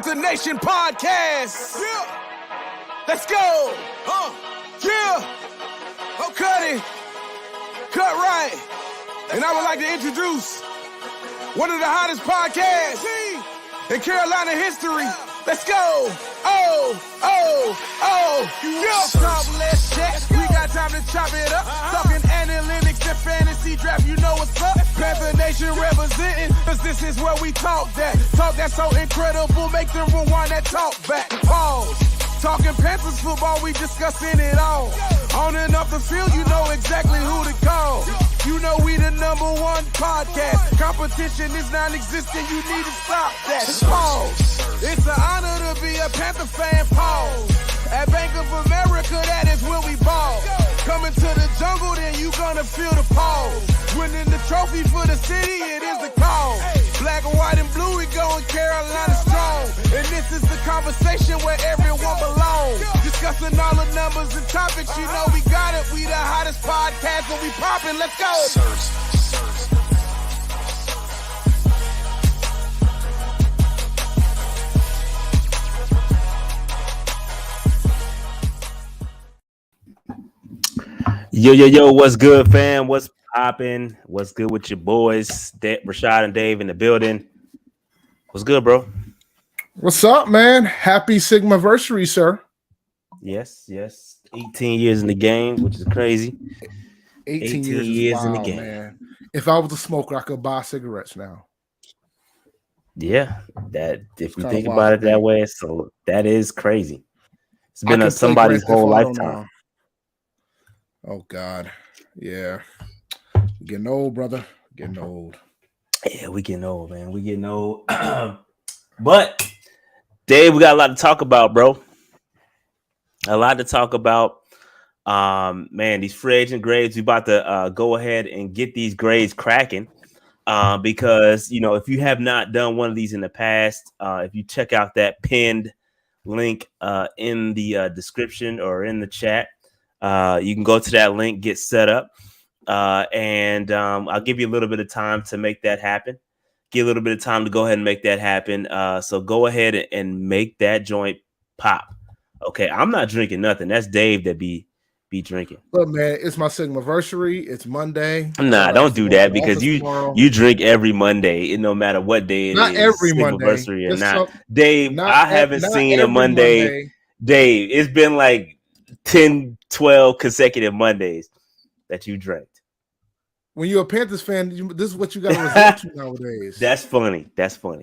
Panther Nation podcast. Yeah. Let's go. Yeah. Oh, cut it. Cut right. And I would like to introduce one of the hottest podcasts in Carolina history. Let's go. Talk less chat. We got time to chop it up. Talking analytics and fantasy draft. You know what's up. Panther Nation representing. Cause this is where we talk that. Talk that's so incredible. Make them rewind that talk back. Pause. Talking Panthers football. We discussing it all. On and off the field. You know exactly who to call. You know we the #1 podcast. Competition is non-existent. You need to stop that. Pause. It's an honor to be a Panther fan. Pause. At Bank of America, that is where we ball. Coming to the jungle, then you gonna feel the pause. Winning the trophy for the city, it is the cause. Black, white, and blue, we going Carolina strong. And this is the conversation where everyone belongs. Discussing all the numbers and topics, you know we got it. We the hottest podcast, and we poppin'. Let's go. Yo, what's good, fam? What's poppin'? What's good with your boys? Rashad and Dave in the building. What's good, bro? What's up, man? Happy Sigma-versary, sir. Yes. 18 years in the game, which is crazy. 18 years in the game. Man. If I was a smoker, I could buy cigarettes now. Yeah, that if you think about it that way, so that is crazy. It's been somebody's whole lifetime. Oh God, yeah, getting old, brother. Getting old. Yeah, we getting old, man. We getting old. But Dave, we got a lot to talk about, bro. A lot to talk about. Man, these free agent grades. We about to go ahead and get these grades cracking. Because if you have not done one of these in the past, if you check out that pinned link in the description or in the chat. You can go to that link, get set up, and I'll give you a little bit of time to make that happen. Give a little bit of time to go ahead and make that happen. So go ahead and make that joint pop. Okay, I'm not drinking nothing. That's Dave that be drinking. Look, man, it's my Sigma-versary. It's Monday. Nah, don't do that because you drink every Monday, no matter what day it is. Not every Monday. Or not. Dave, I haven't seen a Monday. Dave, it's been like 10, 12 consecutive Mondays that you drank. When you're a Panthers fan, this is what you got to resort to nowadays. That's funny. Let me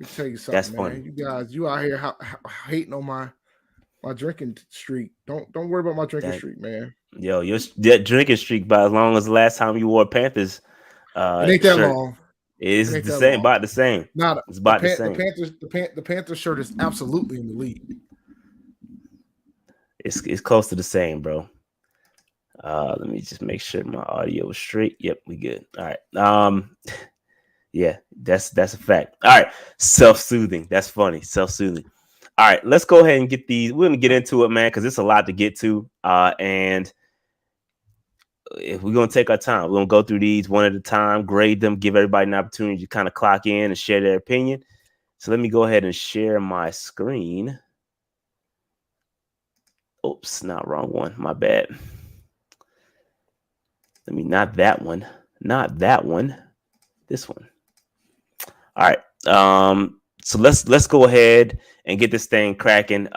tell you something, that's man. funny. You guys, you out here hating on my drinking streak. Don't worry about my drinking streak, man. Yo, your drinking streak, by as long as the last time you wore Panthers, it ain't that long. It's the same, about the same. It's about the same. The Panthers shirt is absolutely in the lead. It's close to the same, bro. Let me just make sure my audio is straight. Yep, we good. All right. Yeah, that's a fact. All right, self-soothing. That's funny. Self-soothing. All right, let's go ahead and get these. We're gonna get into it, man, because it's a lot to get to. And if we're gonna take our time, we're gonna go through these one at a time, grade them, give everybody an opportunity to kind of clock in and share their opinion. So let me go ahead and share my screen. Oops, not wrong one. My bad. Not that one. This one. All right. So let's go ahead and get this thing cracking.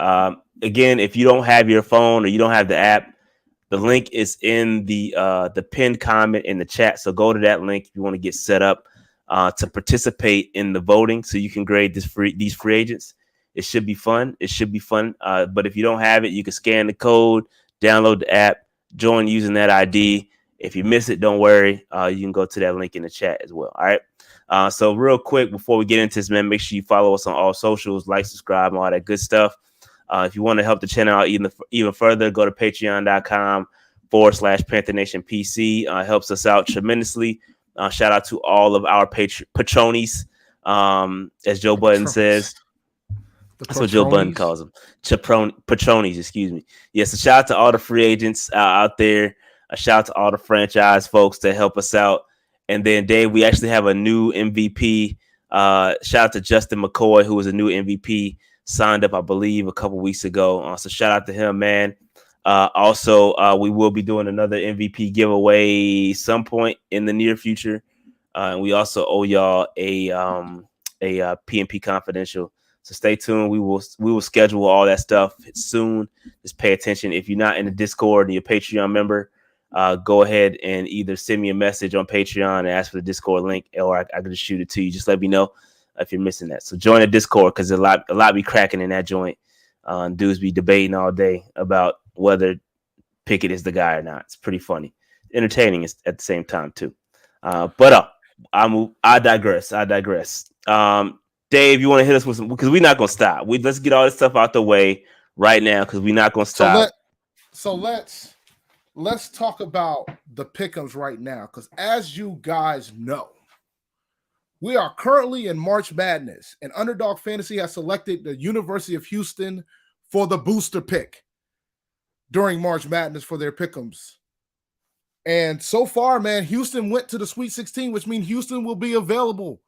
Again, if you don't have your phone or you don't have the app, the link is in the pinned comment in the chat. So go to that link if you want to get set up to participate in the voting, so you can grade these free agents. It should be fun. But if you don't have it, you can scan the code, download the app, join using that ID. If you miss it, don't worry. You can go to that link in the chat as well. All right. So real quick, before we get into this, man, make sure you follow us on all socials, like, subscribe, and all that good stuff. If you want to help the channel out even further, go to patreon.com/Panther Nation PC. Helps us out tremendously. Shout out to all of our patronies, as Joe Budden says. That's what Joe Budden calls them. Patronies, excuse me. Yes, so shout out to all the free agents out there. A shout out to all the franchise folks that help us out. And then, Dave, we actually have a new MVP Shout out to Justin McCoy, who was a new MVP, signed up, I believe, a couple weeks ago. So shout out to him, man. Also, we will be doing another MVP giveaway some point in the near future. And we also owe y'all a PNP Confidential. So stay tuned. We will schedule all that stuff soon. Just pay attention. If you're not in the Discord and you're a Patreon member, go ahead and either send me a message on Patreon and ask for the Discord link, or I can just shoot it to you. Just let me know if you're missing that. So join the Discord, because a lot be cracking in that joint. Dudes be debating all day about whether Pickett is the guy or not. It's pretty funny, entertaining at the same time too. But I digress. Dave, you want to hit us with some, because we're not gonna stop. Let's get all this stuff out the way right now, because we're not gonna stop. So let's talk about the pick'ems right now, because as you guys know, we are currently in March Madness, and Underdog Fantasy has selected the University of Houston for the booster pick during March Madness for their pick'ems. And so far, man, Houston went to the Sweet 16, which means Houston will be available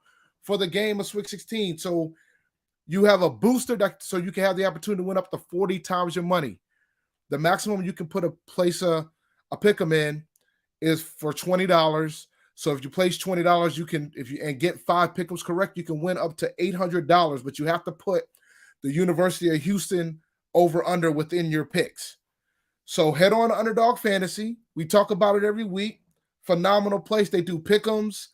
for the game of Sweet 16. So you have a booster so you can have the opportunity to win up to 40 times your money. The maximum you can place a pick'em in is for $20. So if you place $20, you can, and get 5 pick'ems correct, you can win up to $800. But you have to put the University of Houston over under within your picks. So head on to Underdog Fantasy. We talk about it every week. Phenomenal place. They do pick'ems.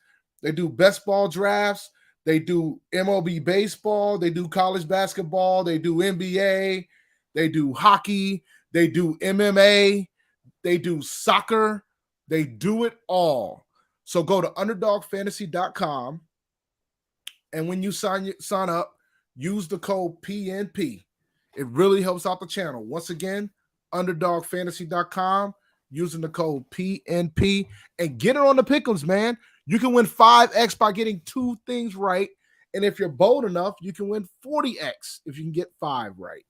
They do best ball drafts. They do MLB baseball. They do college basketball. They do NBA. They do hockey. They do MMA. They do soccer. They do it all. So go to underdogfantasy.com. And when you sign up, use the code PNP. It really helps out the channel. Once again, underdogfantasy.com, using the code PNP, and get it on the pick'ems, man. You can win 5x by getting 2 things right. And if you're bold enough, you can win 40x if you can get 5 right.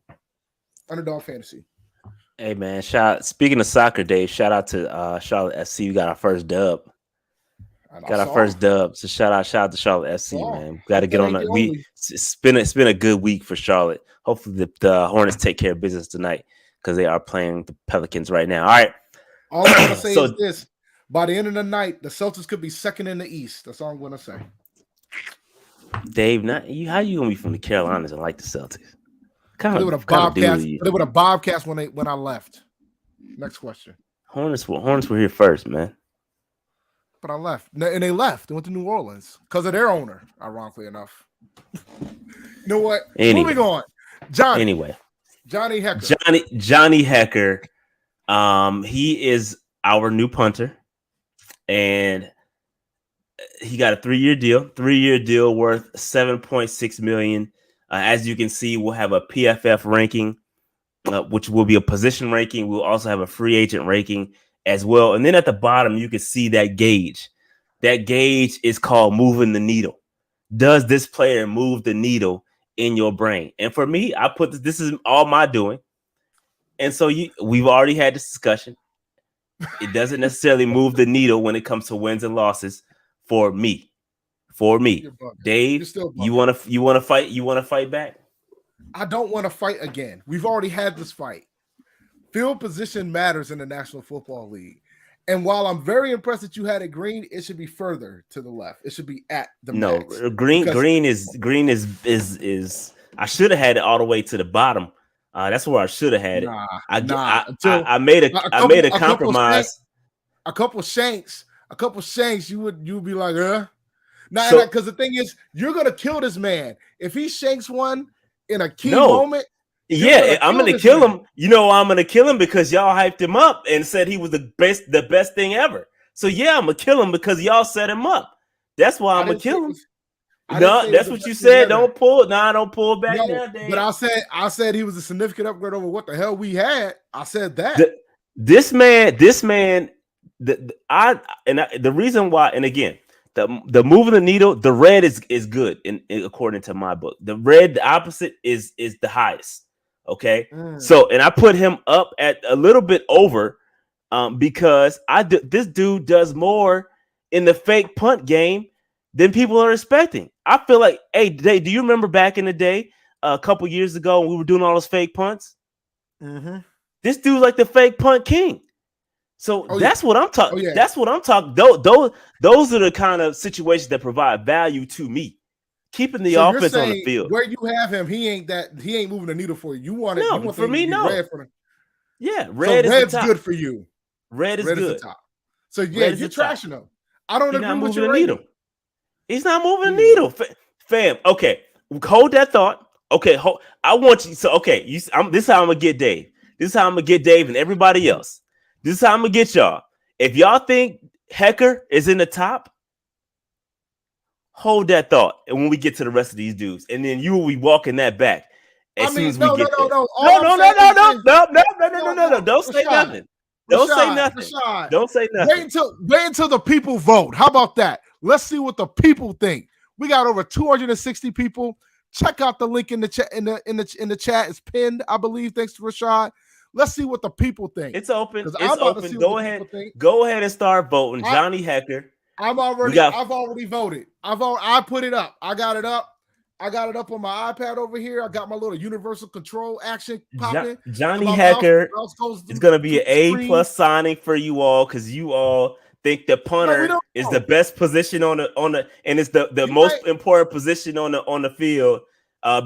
Underdog Fantasy. Hey, man. Speaking of soccer, Dave, shout out to Charlotte SC. We got our first dub. So shout out to Charlotte SC, man. Got to get on that. It's been a good week for Charlotte. Hopefully the Hornets take care of business tonight, because they are playing the Pelicans right now. All right. All I'm going to say is this. By the end of the night, the Celtics could be second in the East. That's all I'm going to say. Dave, how you going to be from the Carolinas and like the Celtics? They would have Bobcats when I left. Next question. Hornets were here first, man. But I left. And they left. They went to New Orleans because of their owner, ironically enough. You know what? Anyway. Moving on. Johnny Hekker. Johnny Hekker. He is our new punter. And he got a 3-year deal worth $7.6 million. As you can see, we'll have a PFF ranking, which will be a position ranking. We'll also have a free agent ranking as well. And then at the bottom, you can see that gauge. That gauge is called moving the needle. Does this player move the needle in your brain? And for me, I put this is all my doing. And so we've already had this discussion. It doesn't necessarily move the needle when it comes to wins and losses for me. Dave, you want to fight? You want to fight back? I don't want to fight again. We've already had this fight. Field position matters in the National Football League. And while I'm very impressed that you had it green, it should be further to the left. It should be at the max. Green is I should have had it all the way to the bottom. That's where I should have had it. I made a compromise. A couple shanks, you would be like, because the thing is, you're gonna kill this man. If he shanks one in a key moment. Yeah, I'm gonna kill him. You know why I'm gonna kill him? Because y'all hyped him up and said he was the best thing ever. So yeah, I'm gonna kill him because y'all set him up. That's why I'm gonna kill him. No, that's what you said. Don't pull back now, Dave. But I said he was a significant upgrade over what the hell we had. I said that. The reason why, and again, the moving the needle, the red is good according to my book. The red, the opposite is the highest. Okay, so and I put him up at a little bit over, because this dude does more in the fake punt game than people are expecting. I feel like, hey, do you remember back in the day, a couple years ago, when we were doing all those fake punts? Mm-hmm. This dude's like the fake punt king. So that's what I'm talking. Yeah. That's what I'm talking. Those are the kind of situations that provide value to me. Keeping the offense on the field. Where you have him, he ain't moving the needle for you. You want it. No, you want for me, no. Red for him. Yeah, red's good for you. Red is good. Is the top. So yeah, you're trashing him. I don't agree with your needle. He's not moving the needle, fam. Okay, hold that thought. Okay, I want you. So okay, this is how I'm gonna get Dave. This is how I'm gonna get Dave and everybody else. This is how I'm gonna get y'all. If y'all think Hekker is in the top, hold that thought, and when we get to the rest of these dudes, and then you will be walking that back as soon as we get there. No. Don't say nothing. Don't say nothing. Don't say nothing. Wait until the people vote. How about that? Let's see what the people think. We got over 260 people. Check out the link in the chat. In the chat, it's pinned, I believe. Thanks to Rashad. Let's see what the people think. It's open. It's open. Go ahead and start voting. Johnny Hekker. I've already voted. I put it up. I got it up. I got it up on my iPad over here. I got my little universal control action popping. Johnny Hekker is going to be an A+ signing for you all because you all think the punter is the best position on the and it's the most important position on the field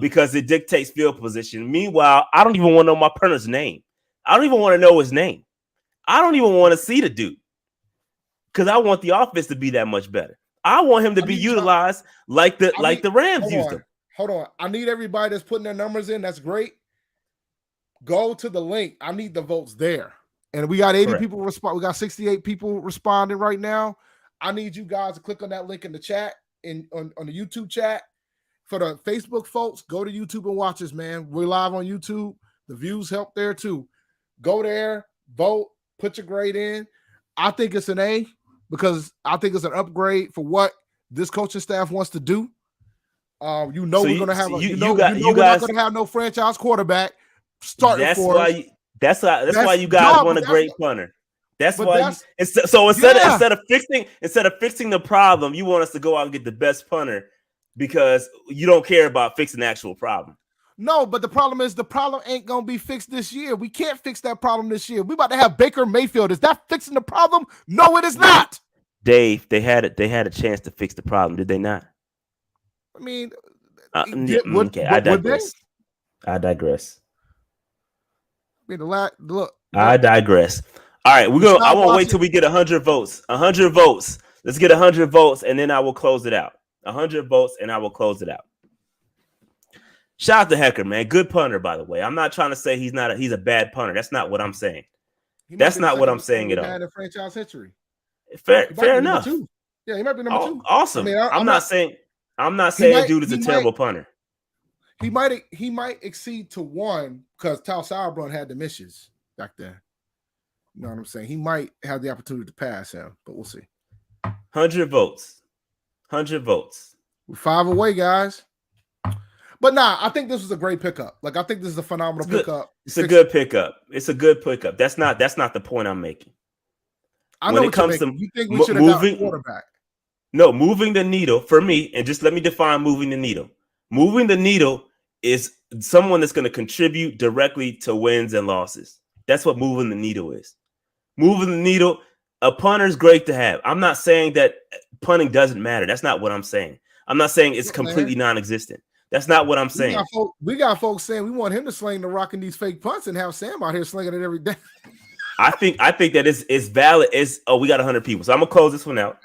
because it dictates field position. Meanwhile, I don't even want to know my punter's name. I don't even want to know his name. I don't even want to see the dude because I want the offense to be that much better. I want him to be utilized like the Rams used him. Hold on. I need everybody that's putting their numbers in. That's great. Go to the link. I need the votes there. And we got 80 people respond. We got 68 people responding right now. I need you guys to click on that link in the chat on the YouTube chat. For the Facebook folks, go to YouTube and watch us, man. We're live on YouTube. The views help there too. Go there, vote, put your grade in. I think it's an A because I think it's an upgrade for what this coaching staff wants to do. We're going to have we're not going to have no franchise quarterback starting for us. That's why you guys want a great punter. Instead of fixing the problem, you want us to go out and get the best punter because you don't care about fixing the actual problem. No, but the problem ain't gonna be fixed this year. We can't fix that problem this year. We about to have Baker Mayfield. Is that fixing the problem? No, it is not. Dave, they had a chance to fix the problem, did they not? I mean, I digress. I digress. I mean, I digress. All right, I won't wait till we get 100 votes. 100 votes. Let's get 100 votes, and then I will close it out. 100 votes, and I will close it out. Shout out to Hekker, man. Good punter, by the way. I'm not trying to say he's a bad punter. That's not what I'm saying. That's not what I'm saying at all. In franchise history. Fair enough. Yeah, he might be number 2. Awesome. I mean, I'm not saying dude is a terrible punter. He might exceed to 1 because Tal Sauerbrunn had the missions back then. You know what I'm saying? He might have the opportunity to pass him, but we'll see. 100 votes. 100 votes. We're 5 away, guys. But I think this was a great pickup. Like, I think this is a phenomenal pickup. It's a good pickup. It's a good pickup. That's not the point I'm making. I know when it comes to you think we should have got a quarterback. No, moving the needle for me, and just let me define moving the needle. Moving the needle is someone that's going to contribute directly to wins and losses. That's what moving the needle is. Moving the needle, a punter is great to have. I'm not saying that punting doesn't matter. That's not what I'm saying. I'm not saying it's completely non-existent. That's not what I'm saying. We got folks saying we want him to sling the rock in these fake punts and have Sam out here slinging it every day. I think that it's valid. We got 100 people, so I'm gonna close this one out.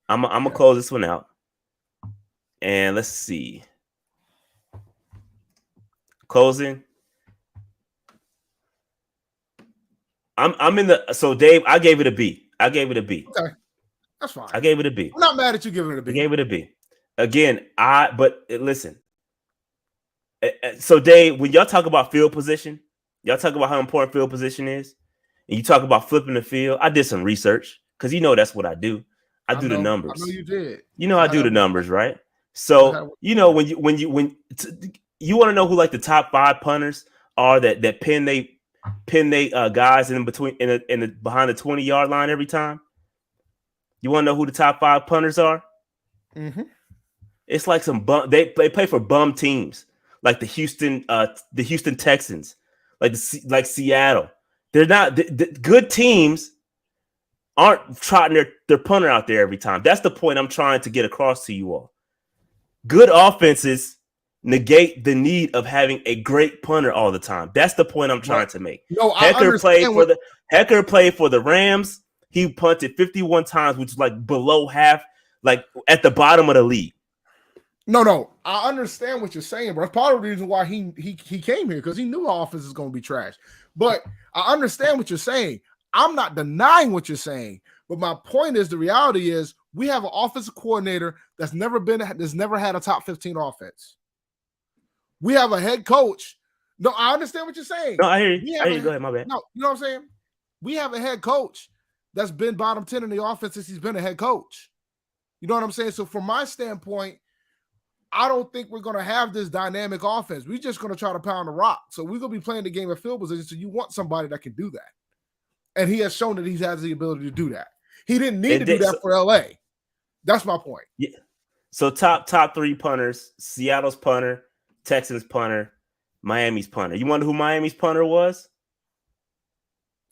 I'm gonna close this one out, and let's see. Closing. I'm in the so Dave. I gave it a B. Okay, that's fine. I gave it a B. I'm not mad at you giving it a B. I gave it a B. Again, listen. So Dave, when y'all talk about field position, y'all talk about how important field position is, and you talk about flipping the field. I did some research because that's what I do. I do the numbers. I know you did. I do the numbers, right? So when you want to know who like the top 5 punters are that pin they guys in between in the behind the 20-yard line every time. You want to know who the top 5 punters are? Mm-hmm. It's like some bum. They play for bum teams like the Houston Texans, like Seattle. They're not the good teams. Aren't trotting their punter out there every time. That's the point I'm trying to get across to you all. Good offenses negate the need of having a great punter all the time. That's the point I'm trying to make. No, Hekker played for the Rams. He punted 51 times, which is like below half, like at the bottom of the league. No, I understand what you're saying, bro. It's part of the reason why he came here, because he knew our offense is going to be trash. But I understand what you're saying. I'm not denying what you're saying, but my point is, the reality is we have an offensive coordinator that's never had a top 15 offense. We have a head coach. No, I understand what you're saying. No, I hear you. Go ahead, my bad. No, you know what I'm saying? We have a head coach that's been bottom 10 in the offense since he's been a head coach. You know what I'm saying? So from my standpoint, I don't think we're going to have this dynamic offense. We're just going to try to pound the rock. So we're going to be playing the game of field position. So you want somebody that can do that. And he has shown that he has the ability to do that. He didn't need to do that for LA. That's my point. Yeah. So top three punters: Seattle's punter, Texans punter, Miami's punter. You wonder who Miami's punter was?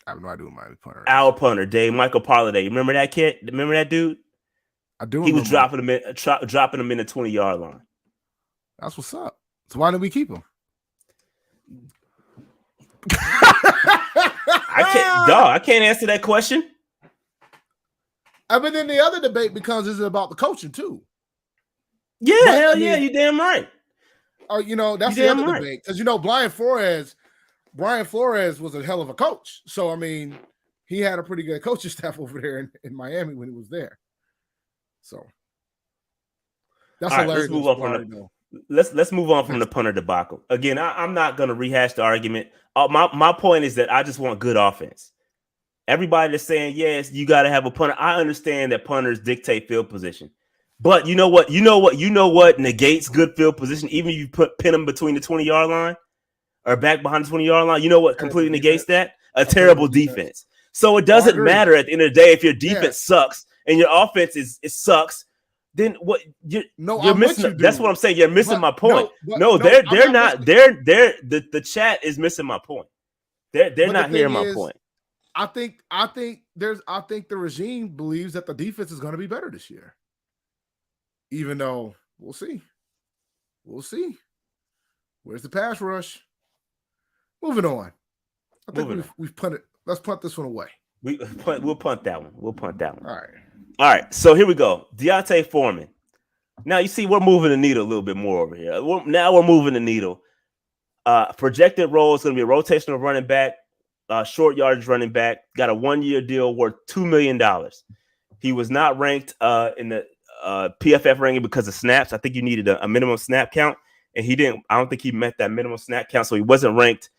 I have no idea who Miami's punter is. Our punter, Dave Michael Parladay. Remember that kid? Remember that dude? I do. He was dropping him in the 20-yard line. That's what's up. So why didn't we keep him? I can't answer that question. But then the other debate becomes, is it about the coaching too? Yeah, hell yeah, you damn right. That's the other debate. Because Brian Flores was a hell of a coach. So I mean, he had a pretty good coaching staff over there in Miami when he was there. So that's hilarious. Let's move on from the punter debacle. Again, I'm not going to rehash the argument. My point is that I just want good offense. Everybody that's saying, yes, you got to have a punter. I understand that punters dictate field position. But you know what negates good field position, even if you pin them between the 20-yard line or back behind the 20-yard line? You know what completely negates that? A terrible defense. So it doesn't matter at the end of the day if your defense sucks and your offense sucks. Then what? You're missing. That's what I'm saying. You're missing my point. They're not. The chat is missing my point. They're not hearing my point. I think the regime believes that the defense is going to be better this year. Even though we'll see. Where's the pass rush? Moving on. I think we've punted. Let's punt this one away. We'll punt that one. All right. So here we go. Deontay Foreman. Now you see we're moving the needle a little bit more over here. Now we're moving the needle. Projected role is going to be a rotational running back, short yardage running back. Got a 1-year deal worth $2 million. He was not ranked in the PFF ranking because of snaps. I think you needed a minimum snap count, and he didn't. I don't think he met that minimum snap count, so he wasn't ranked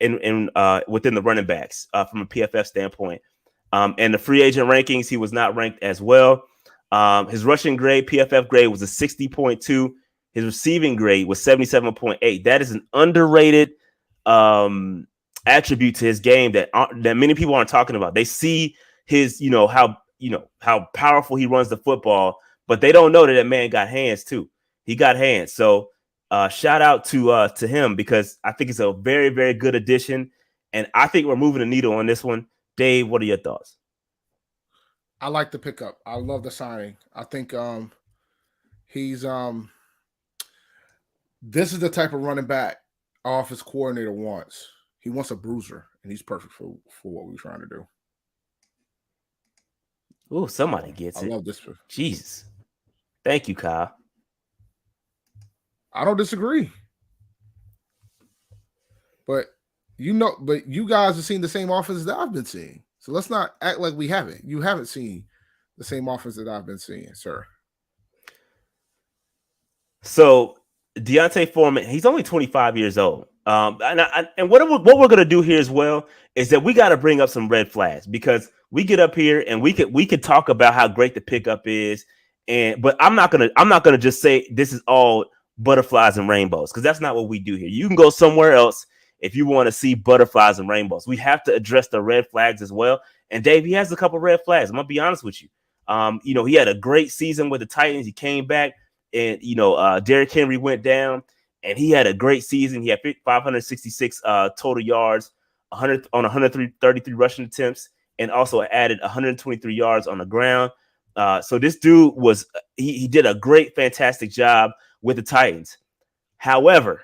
within the running backs from a PFF standpoint. And the free agent rankings, he was not ranked as well. His rushing grade, PFF grade, was a 60.2. His receiving grade was 77.8. That is an underrated attribute to his game that many people aren't talking about. They see his, how powerful he runs the football, but they don't know that man got hands too. He got hands. So shout out to him, because I think it's a very, very good addition. And I think we're moving the needle on this one. Dave, what are your thoughts? I like the pickup. I love the signing. I think he's this is the type of running back our offense coordinator wants. He wants a bruiser, and he's perfect for what we're trying to do. Oh, somebody gets it. I love this. Jesus. Thank you, Kyle. I don't disagree. But you guys have seen the same offense that I've been seeing. So let's not act like we haven't. You haven't seen the same offense that I've been seeing, sir. So Deontay Foreman, he's only 25 years old. And what we're going to do here as well is that we got to bring up some red flags, because we get up here and we could talk about how great the pickup is, but I'm not gonna just say this is all butterflies and rainbows, because that's not what we do here. You can go somewhere else if you want to see butterflies and rainbows. We have to address the red flags as well. And Dave, he has a couple red flags. I'm gonna be honest with you. He had a great season with the Titans. He came back, and Derrick Henry went down, and he had a great season. He had 566 total yards, 133 rushing attempts, and also added 123 yards on the ground. So this dude he did a great, fantastic job with the Titans. However,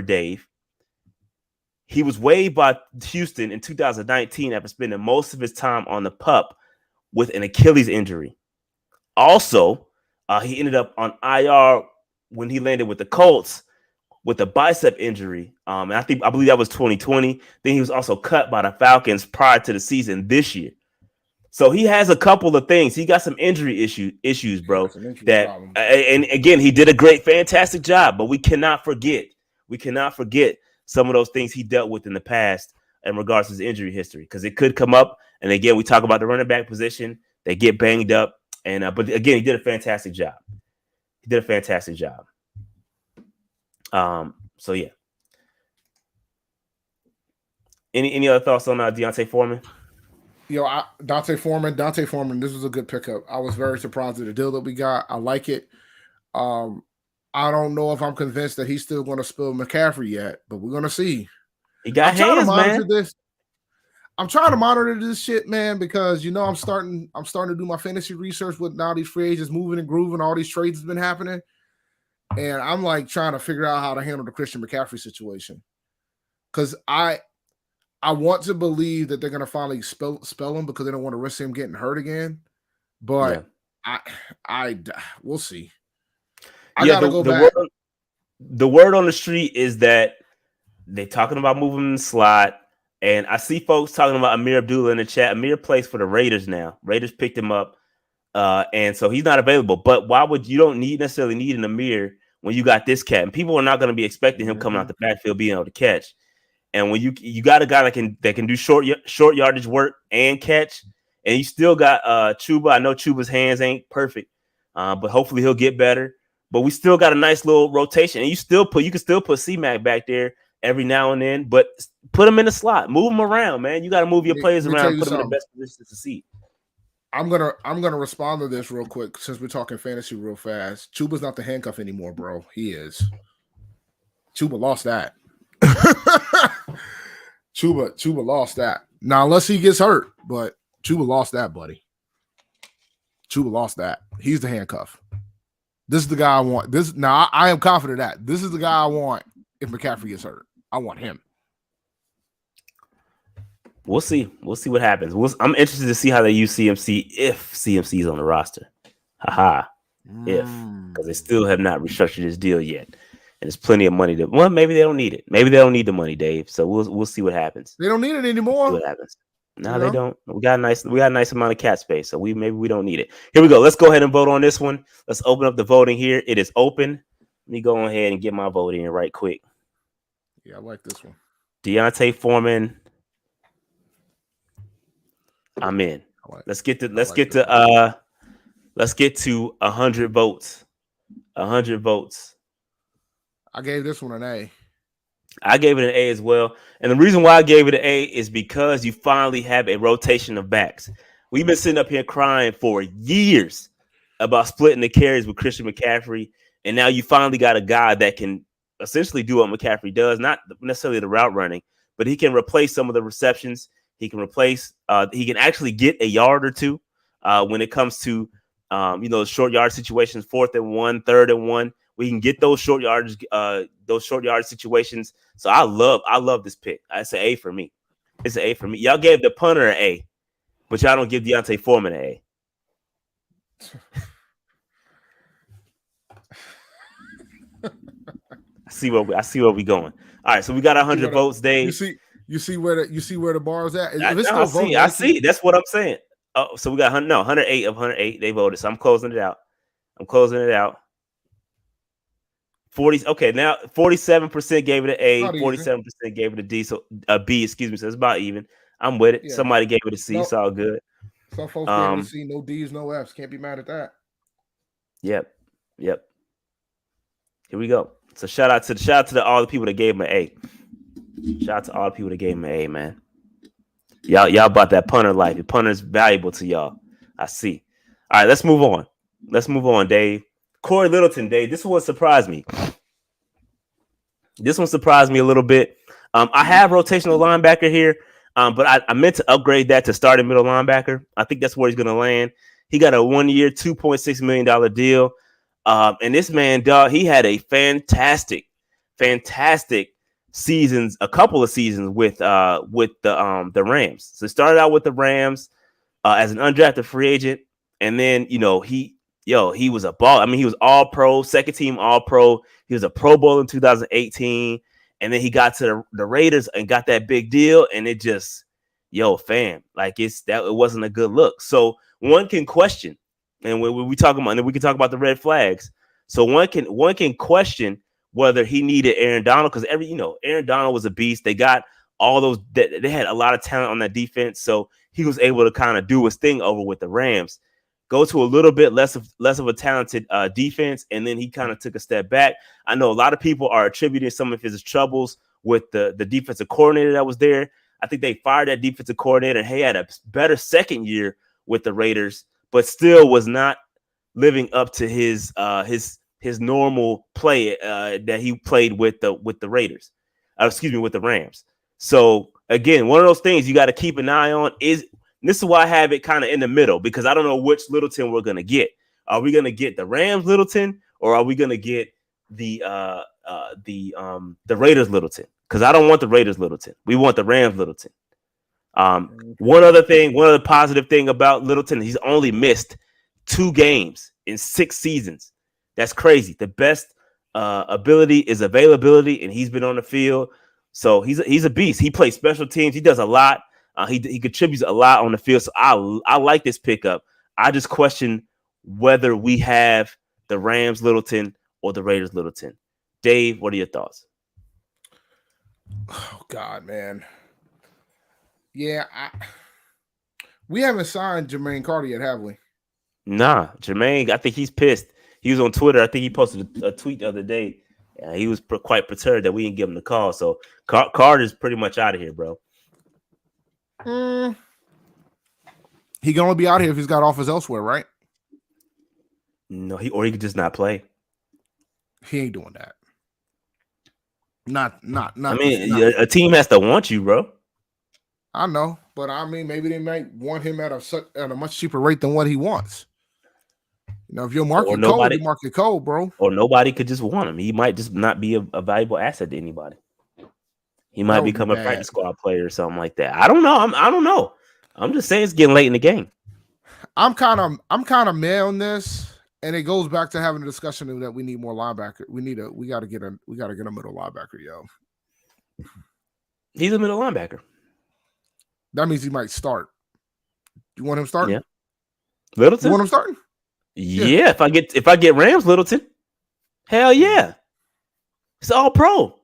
Dave, he was waived by Houston in 2019 after spending most of his time on the PUP with an Achilles injury. Also, he ended up on IR when he landed with the Colts with a bicep injury. And I believe that was 2020. Then he was also cut by the Falcons prior to the season this year. So he has a couple of things. He got some injury issues, bro. And again, he did a great, fantastic job. But we cannot forget some of those things he dealt with in the past in regards to his injury history, because it could come up. And again, we talk about the running back position. They get banged up. But again, he did a fantastic job. So yeah. Any other thoughts on Deontay Foreman? Dante Foreman, this was a good pickup. I was very surprised at the deal that we got. I like it. I don't know if I'm convinced that he's still going to spill McCaffrey yet, but we're going to see. He got hands, man. I'm trying to monitor this shit, man, because I'm starting to do my fantasy research with now these free agents moving and grooving, all these trades has been happening. And I'm like trying to figure out how to handle the Christian McCaffrey situation. Because I want to believe that they're going to finally spell him because they don't want to risk him getting hurt again. But we'll see. I got to go back. The word on the street is that they're talking about moving in the slot. And I see folks talking about Amir Abdullah in the chat. Amir plays for the Raiders now. Raiders picked him up. And so he's not available. But why would you don't necessarily need an Amir when you got this cat? And people are not going to be expecting him coming out the backfield being able to catch. And when you got a guy that can do short yardage work and catch, and you still got Chuba. I know Chuba's hands ain't perfect, but hopefully he'll get better. But we still got a nice little rotation, and you can still put C-Mac back there every now and then, but put him in the slot, move him around, man. You got to move your players around, put them in the best position to succeed. I'm gonna respond to this real quick since we're talking fantasy real fast. Chuba's not the handcuff anymore, bro. He is. Chuba lost that. Chuba lost that. Now, unless he gets hurt, but Chuba lost that, buddy. Chuba lost that. He's the handcuff. This is the guy I want. I am confident that this is the guy I want if McCaffrey gets hurt. I want him. We'll see. We'll see what happens. I'm interested to see how they use CMC if CMC is on the roster. If, because they still have not restructured his deal yet. And there's plenty of money maybe they don't need it. Maybe they don't need the money, Dave. So we'll see what happens. They don't need it anymore. See what happens. No, they don't. We got a nice amount of cap space, so maybe we don't need it. Here we go. Let's go ahead and vote on this one. Let's open up the voting here. It is open. Let me go ahead and get my vote in right quick. Yeah, I like this one. Deontay Foreman. I'm in. Let's get to 100 votes. 100 votes. I gave this one an A. I gave it an A as well. And the reason why I gave it an A is because you finally have a rotation of backs. We've been sitting up here crying for years about splitting the carries with Christian McCaffrey. And now you finally got a guy that can essentially do what McCaffrey does, not necessarily the route running, but he can replace some of the receptions. He can actually get a yard or two when it comes to, short yard situations, 4th and 1, 3rd and 1. We can get those short yard situations. So I love this pick. It's an A for me. It's an A for me. Y'all gave the punter an A, but y'all don't give Deontay Foreman an A. I see where we going. All right, so we got 100 votes, Dave. You see where the bar is at. I see. That's what I'm saying. Oh, so we got 108 of 108. They voted. So I'm closing it out. 40. Okay, now 47% gave it an A. 47% gave it a D. So a B. Excuse me. So it's about even. I'm with it. Yeah. Somebody gave it a C. It's all good. Some folks gave it a C. No D's, no F's. Can't be mad at that. Yep. Here we go. So shout out to all the people that gave him an A. Shout out to all the people that gave him an A, man. Y'all bought that punter life. The punter is valuable to y'all. I see. All right, let's move on. Let's move on, Dave. Corey Littleton, Dave. This one surprised me. This one surprised me a little bit. I have rotational linebacker here, but I meant to upgrade that to starting middle linebacker. I think that's where he's going to land. He got a 1-year, $2.6 million deal. And this man, dog, he had a fantastic seasons, a couple of seasons with the Rams. So he started out with the Rams as an undrafted free agent, and then he was a ball. I mean, he was all pro, second team all pro. He was a Pro Bowl in 2018, and then he got to the Raiders and got that big deal, and it just, fam, like it wasn't a good look. So one can question, and when we talk about, and we can talk about the red flags. So one can question whether he needed Aaron Donald, because Aaron Donald was a beast. They got all those. They had a lot of talent on that defense, so he was able to kind of do his thing over with the Rams. Go to a little bit less of a talented defense, and then he kind of took a step back. I know a lot of people are attributing some of his troubles with the defensive coordinator that was there. I think they fired that defensive coordinator, and he had a better second year with the Raiders, but still was not living up to his normal play that he played with the Raiders. With the Rams. So again, one of those things you got to keep an eye on is. This is why I have it kind of in the middle, because I don't know which Littleton we're gonna get. Are we gonna get the Rams Littleton, or are we gonna get the Raiders Littleton? Because I don't want the Raiders Littleton. We want the Rams Littleton. One other positive thing about Littleton, he's only missed 2 games in 6 seasons. That's crazy. The best ability is availability, and he's been on the field. So he's a beast. He plays special teams. He does a lot. He contributes a lot on the field. So I like this pickup. I just question whether we have the Rams Littleton or the Raiders Littleton. Dave, what are your thoughts? Oh God, man. Yeah, we haven't signed Jermaine Carter yet, have we? Nah, Jermaine, I think he's pissed. He was on Twitter. I think he posted a tweet the other day. He was quite perturbed that we didn't give him the call. So Carter's pretty much out of here, bro. He can only be out here if he's got offers elsewhere, right? No, he could just not play. He ain't doing that. Not. I mean, a team has to want you, bro. I know, but I mean, maybe they might want him at a much cheaper rate than what he wants. If you're market cold, you market cold, bro. Or nobody could just want him. He might just not be a valuable asset to anybody. He might become a practice squad player or something like that. I don't know. I don't know. I'm just saying it's getting late in the game. I'm kind of mad on this, and it goes back to having a discussion that we need more linebacker. We got to get a middle linebacker, yo. He's a middle linebacker. That means he might start. You want him starting? Yeah. Littleton? You want him starting? Yeah. If I get Rams Littleton, hell yeah. It's all pro.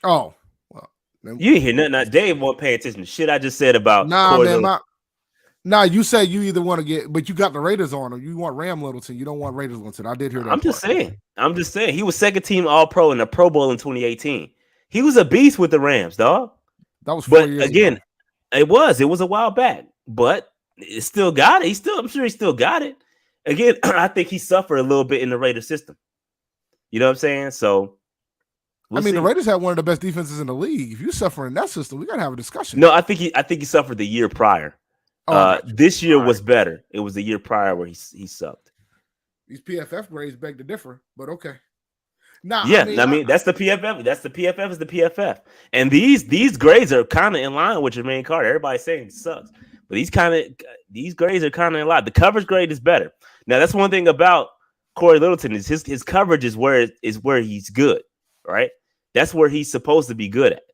Oh, well, you ain't hear nothing. Now, Dave won't pay attention to shit I just said about. Nah, man. You say you either want to get, but you got the Raiders on him. You want Ram Littleton. You don't want Raiders Littleton. I did hear that. I'm just saying. He was second team All Pro in the Pro Bowl in 2018. He was a beast with the Rams, dog. That was 4 years ago. It was a while back, but it still got it. I'm sure he still got it. Again, I think he suffered a little bit in the Raiders system. You know what I'm saying? So. The Raiders had one of the best defenses in the league. If you suffer in that system, we gotta have a discussion. No, I think he suffered the year prior. This year was better. It was the year prior where he sucked. These PFF grades beg to differ, but okay. That's the PFF. That's the PFF is the PFF, and these grades are kind of in line with Jermaine Carter. Everybody's saying it sucks, but these grades are kind of in line. The coverage grade is better. Now that's one thing about Corey Littleton is his coverage is where he's good, right? That's where he's supposed to be good at.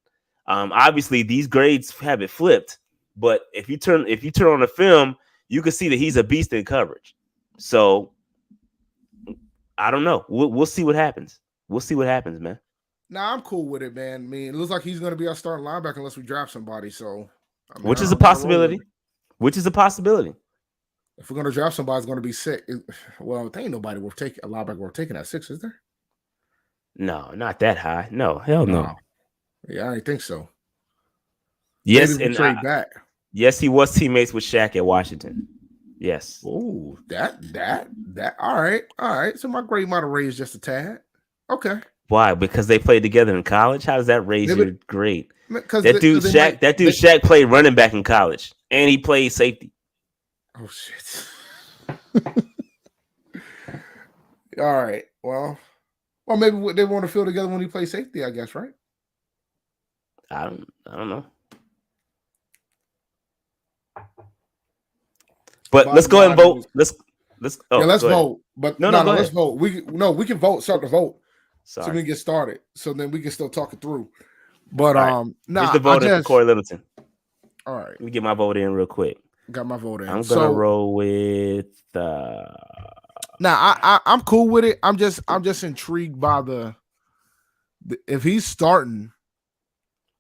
Obviously, these grades have it flipped, but if you turn on the film, you can see that he's a beast in coverage. So I don't know. We'll see what happens. We'll see what happens, man. Nah, I'm cool with it, man. I mean, it looks like he's going to be our starting linebacker unless we draft somebody. So, which is a possibility. If we're going to draft somebody, it's going to be sick. Well, there ain't nobody worth taking a linebacker worth taking at 6, is there? No, not that high. No, hell no. Yeah, I didn't think so. Yes, and trade back. Yes, he was teammates with Shaq at Washington. Yes. Oh, that. All right. So my grade might have raised just a tad. Okay. Why? Because they played together in college. How does that raise your grade? Because That dude Shaq played running back in college, and he played safety. Oh shit. All right. Well, maybe they want to feel together when he plays safety, I guess, right? I don't know. But let's go ahead and vote. Let's vote. But let's vote. We can vote. Start the vote. Sorry. So we can get started. So then we can still talk it through. But here's the vote in for Corey Littleton. All right. Let me get my vote in real quick. Got my vote in. I'm gonna roll with I'm cool with it. I'm just intrigued by the if he's starting.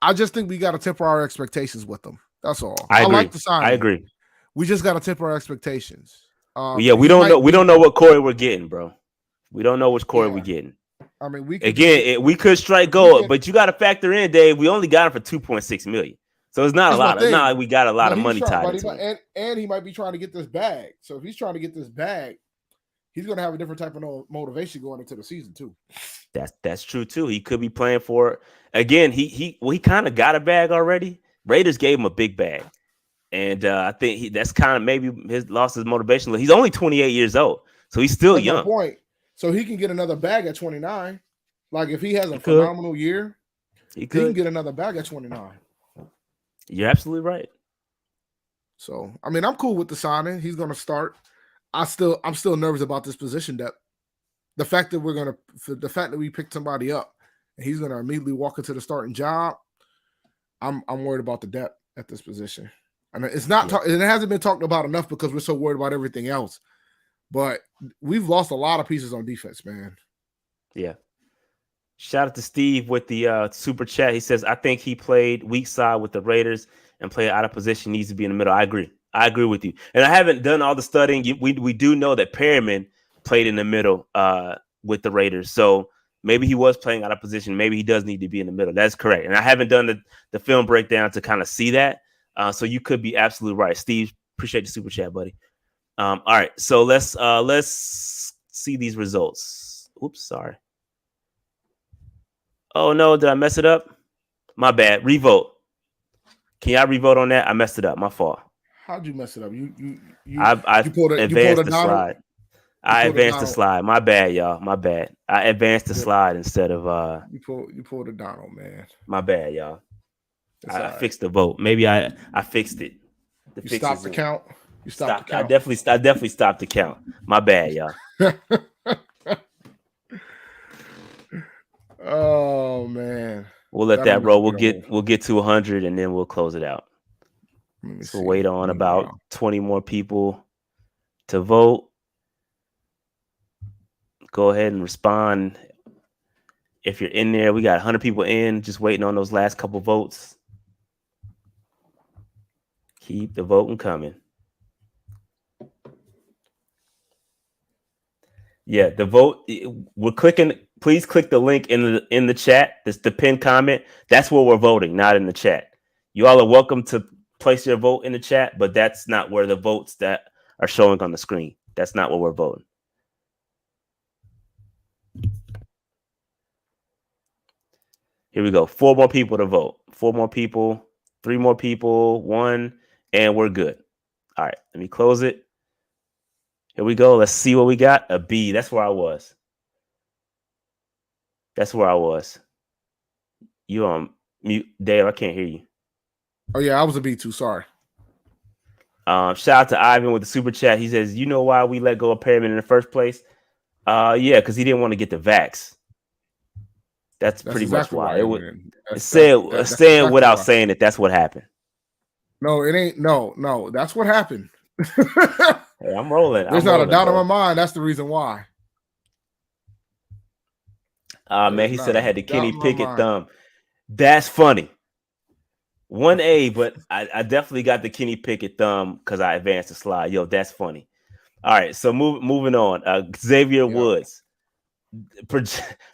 I just think we got to temper our expectations with him. That's all. I like the sign. I agree. We just got to temper our expectations. We don't know. We don't know what Corey we're getting, bro. We don't know which Corey we're getting. I mean, we could strike gold, but you got to factor in, Dave. We only got him for $2.6 million, so it's not a lot. It's not like we got a lot of money tied into him. And he might be trying to get this bag. So if he's trying to get this bag, he's going to have a different type of motivation going into the season too. That's true too. He could be playing for it. Again. He kind of got a bag already. Raiders gave him a big bag, and I think that's kind of maybe lost his motivation. He's only 28 years old, so he's still young. Point. So he can get another bag at 29. Like if he has a phenomenal year, he can get another bag at 29. You're absolutely right. So I mean, I'm cool with the signing. He's going to start. I'm still nervous about this position depth. The fact that we picked somebody up and he's going to immediately walk into the starting job. I'm worried about the depth at this position, and it's not. It hasn't been talked about enough because we're so worried about everything else. But we've lost a lot of pieces on defense, man. Yeah. Shout out to Steve with the super chat. He says, I think he played weak side with the Raiders and played out of position, needs to be in the middle. I agree with you. And I haven't done all the studying. We do know that Perriman played in the middle with the Raiders. So maybe he was playing out of position. Maybe he does need to be in the middle. That's correct. And I haven't done the film breakdown to kind of see that. So you could be absolutely right. Steve, appreciate the super chat, buddy. All right, so let's see these results. Oops, sorry. Oh no, did I mess it up? My bad. Revote. Can y'all revote on that? I messed it up. My fault. How'd you mess it up? I advanced the slide. I advanced the slide. My bad, y'all. My bad. I advanced the slide instead of You pulled it down, man. My bad, y'all. I fixed the vote. Maybe I fixed it. You stopped the count. You stopped the count. I definitely stopped the count. My bad, y'all. Oh man. We'll let that roll. We'll get to 100 and then we'll close it out. So wait on about 20 more people to vote. Go ahead and respond. If you're in there, we got 100 people in, just waiting on those last couple votes. Keep the voting coming. Yeah, the vote. We're clicking. Please click the link in the chat. That's the pinned comment. That's where we're voting, not in the chat. You all are welcome to place your vote in the chat, but that's not where the votes that are showing on the screen. That's not where we're voting. Here we go. 4 more people to vote. 4 more people. 3 more people. 1, and we're good. All right, let me close it. Here we go. Let's see what we got. A B. That's where I was. You on mute, Dave? I can't hear you. Oh yeah, I was a B too. Sorry. Shout out to Ivan with the super chat. He says, "You know why we let go of Perriman in the first place? Yeah, because he didn't want to get the vax. That's pretty exactly much why. It was saying without saying it. That's what happened. No, it ain't. No, that's what happened. Hey, I'm rolling. There's not a doubt in my mind. That's the reason why. Man, he said I had the Kenny Pickett thumb. That's funny. 1A, but I definitely got the Kenny Pickett thumb because I advanced the slide. Yo, that's funny. All right, so moving on. Xavier Woods.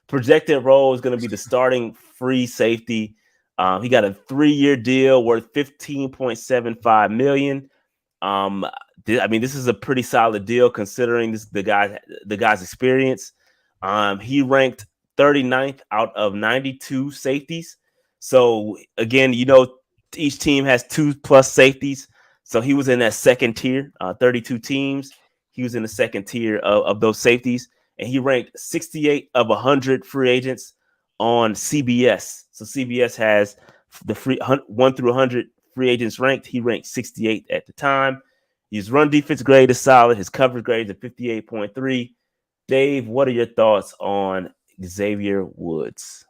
Projected role is going to be the starting free safety. He got a 3-year deal worth $15.75 million. this is a pretty solid deal considering the guy's experience. He ranked 39th out of 92 safeties. So again, each team has 2+ safeties. So he was in that second tier, 32 teams. He was in the second tier of those safeties, and he ranked 68 of 100 free agents on CBS. So CBS has the 1 through 100 free agents ranked. He ranked 68 at the time. His run defense grade is solid. His coverage grade is 58.3. Dave, what are your thoughts on Xavier Woods?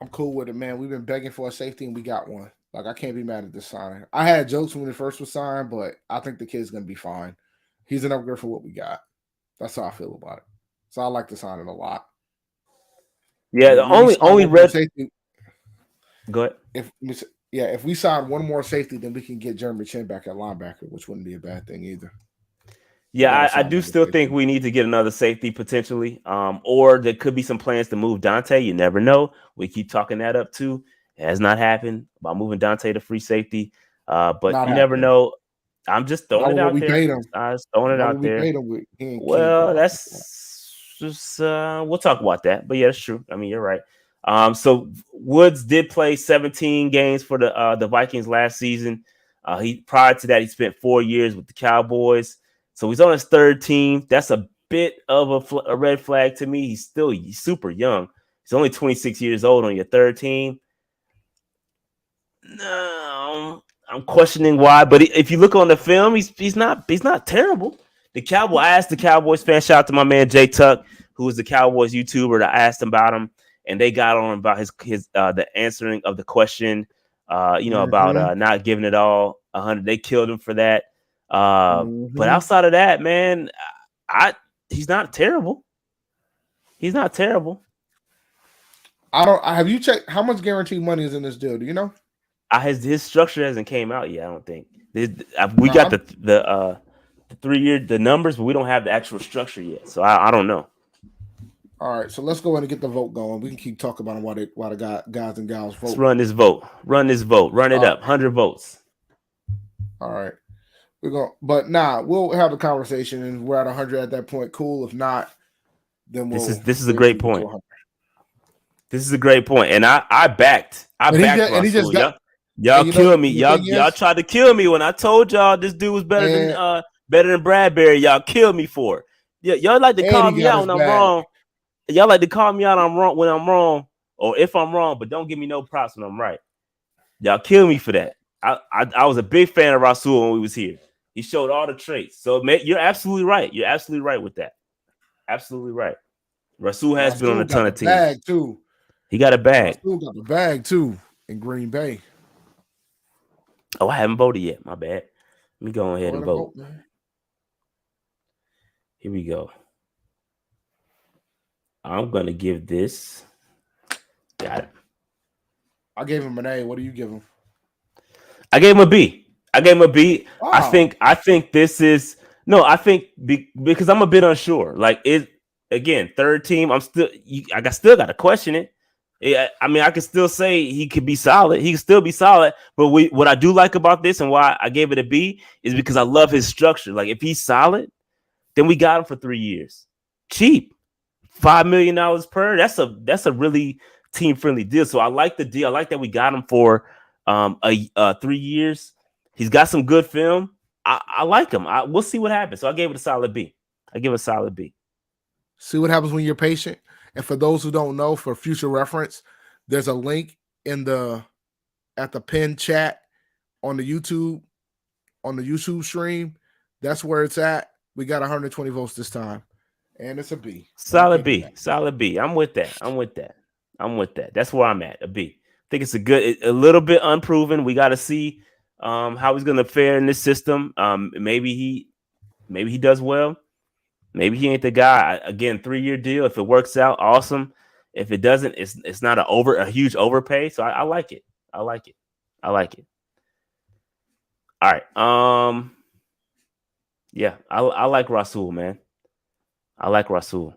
I'm cool with it, man. We've been begging for a safety, and we got one. Like, I can't be mad at this signing. I had jokes when it first was signed, but I think the kid's going to be fine. He's an upgrade for what we got. That's how I feel about it. So I like the signing a lot. Yeah, the only red safety. Go ahead. If we sign one more safety, then we can get Jeremy Chin back at linebacker, which wouldn't be a bad thing either. Yeah, I do still think we need to get another safety potentially. Or there could be some plans to move Dante. You never know. We keep talking that up too. It has not happened about moving Dante to free safety. But you never know. I'm just throwing it out there. I was throwing it out there. Well, that's just we'll talk about that. But yeah, that's true. I mean, you're right. So Woods did play 17 games for the Vikings last season. Prior to that, he spent 4 years with the Cowboys. So he's on his third team. That's a bit of a red flag to me. He's super young. He's only 26 years old on your third team. No, I'm questioning why. But if you look on the film, he's not terrible. I asked the Cowboys fan, shout out to my man Jay Tuck, who is the Cowboys YouTuber. I asked him about him, and they got on about his the answering of the question. About not giving it all 100. They killed him for that. But outside of that, man, he's not terrible. He's not terrible. Have you checked how much guaranteed money is in this deal? Do you know? His structure hasn't came out yet. I don't think we got the 3 year the numbers, but we don't have the actual structure yet. So I don't know. All right, so let's go in and get the vote going. We can keep talking about why the guys and gals vote. Let's run this vote. Run it up. 100 votes. All right. We'll have a conversation, and we're at 100 at that point. Cool. If not, then this is a great point. This is a great point, and I backed. Y'all killed me. Y'all tried to kill me when I told y'all this dude was better than Bradbury. Y'all killed me for it. Y'all like to call me out when I'm wrong. Y'all like to call me out when I'm wrong, or if I'm wrong, but don't give me no props when I'm right. Y'all kill me for that. I was a big fan of Rasul when we was here. He showed all the traits. So you're absolutely right. You're absolutely right with that. Absolutely right. Rasul has been on a ton of teams. Bag too. He got a bag. Rasul got the bag too in Green Bay. Oh, I haven't voted yet. My bad. Let me go ahead and vote. Here we go. I'm gonna give this. Got it. I gave him an A. What do you give him? I gave him a B. Wow. I think this is because I'm a bit unsure. Like again, third team. I still got to question it. I can still say he could be solid. He can still be solid. But what I do like about this and why I gave it a B is because I love his structure. Like if he's solid, then we got him for 3 years, cheap, $5 million per. That's a really team friendly deal. So I like the deal. I like that we got him for 3 years. He's got some good film. I like him. We'll see what happens. So I gave it a solid B. See what happens when you're patient. And for those who don't know, for future reference, there's a link at the pinned chat on the YouTube stream. That's where it's at. We got 120 votes this time, and it's a B. Solid B. I'm with that. That's where I'm at. A B. I think it's a little bit unproven. We got to see how he's going to fare in this system. Maybe he does well. Maybe he ain't the guy. Again, 3-year deal. If it works out, awesome. If it doesn't, it's not a huge overpay. So I like it. I like it. All right. Yeah, I like Rasul, man. I like Rasul.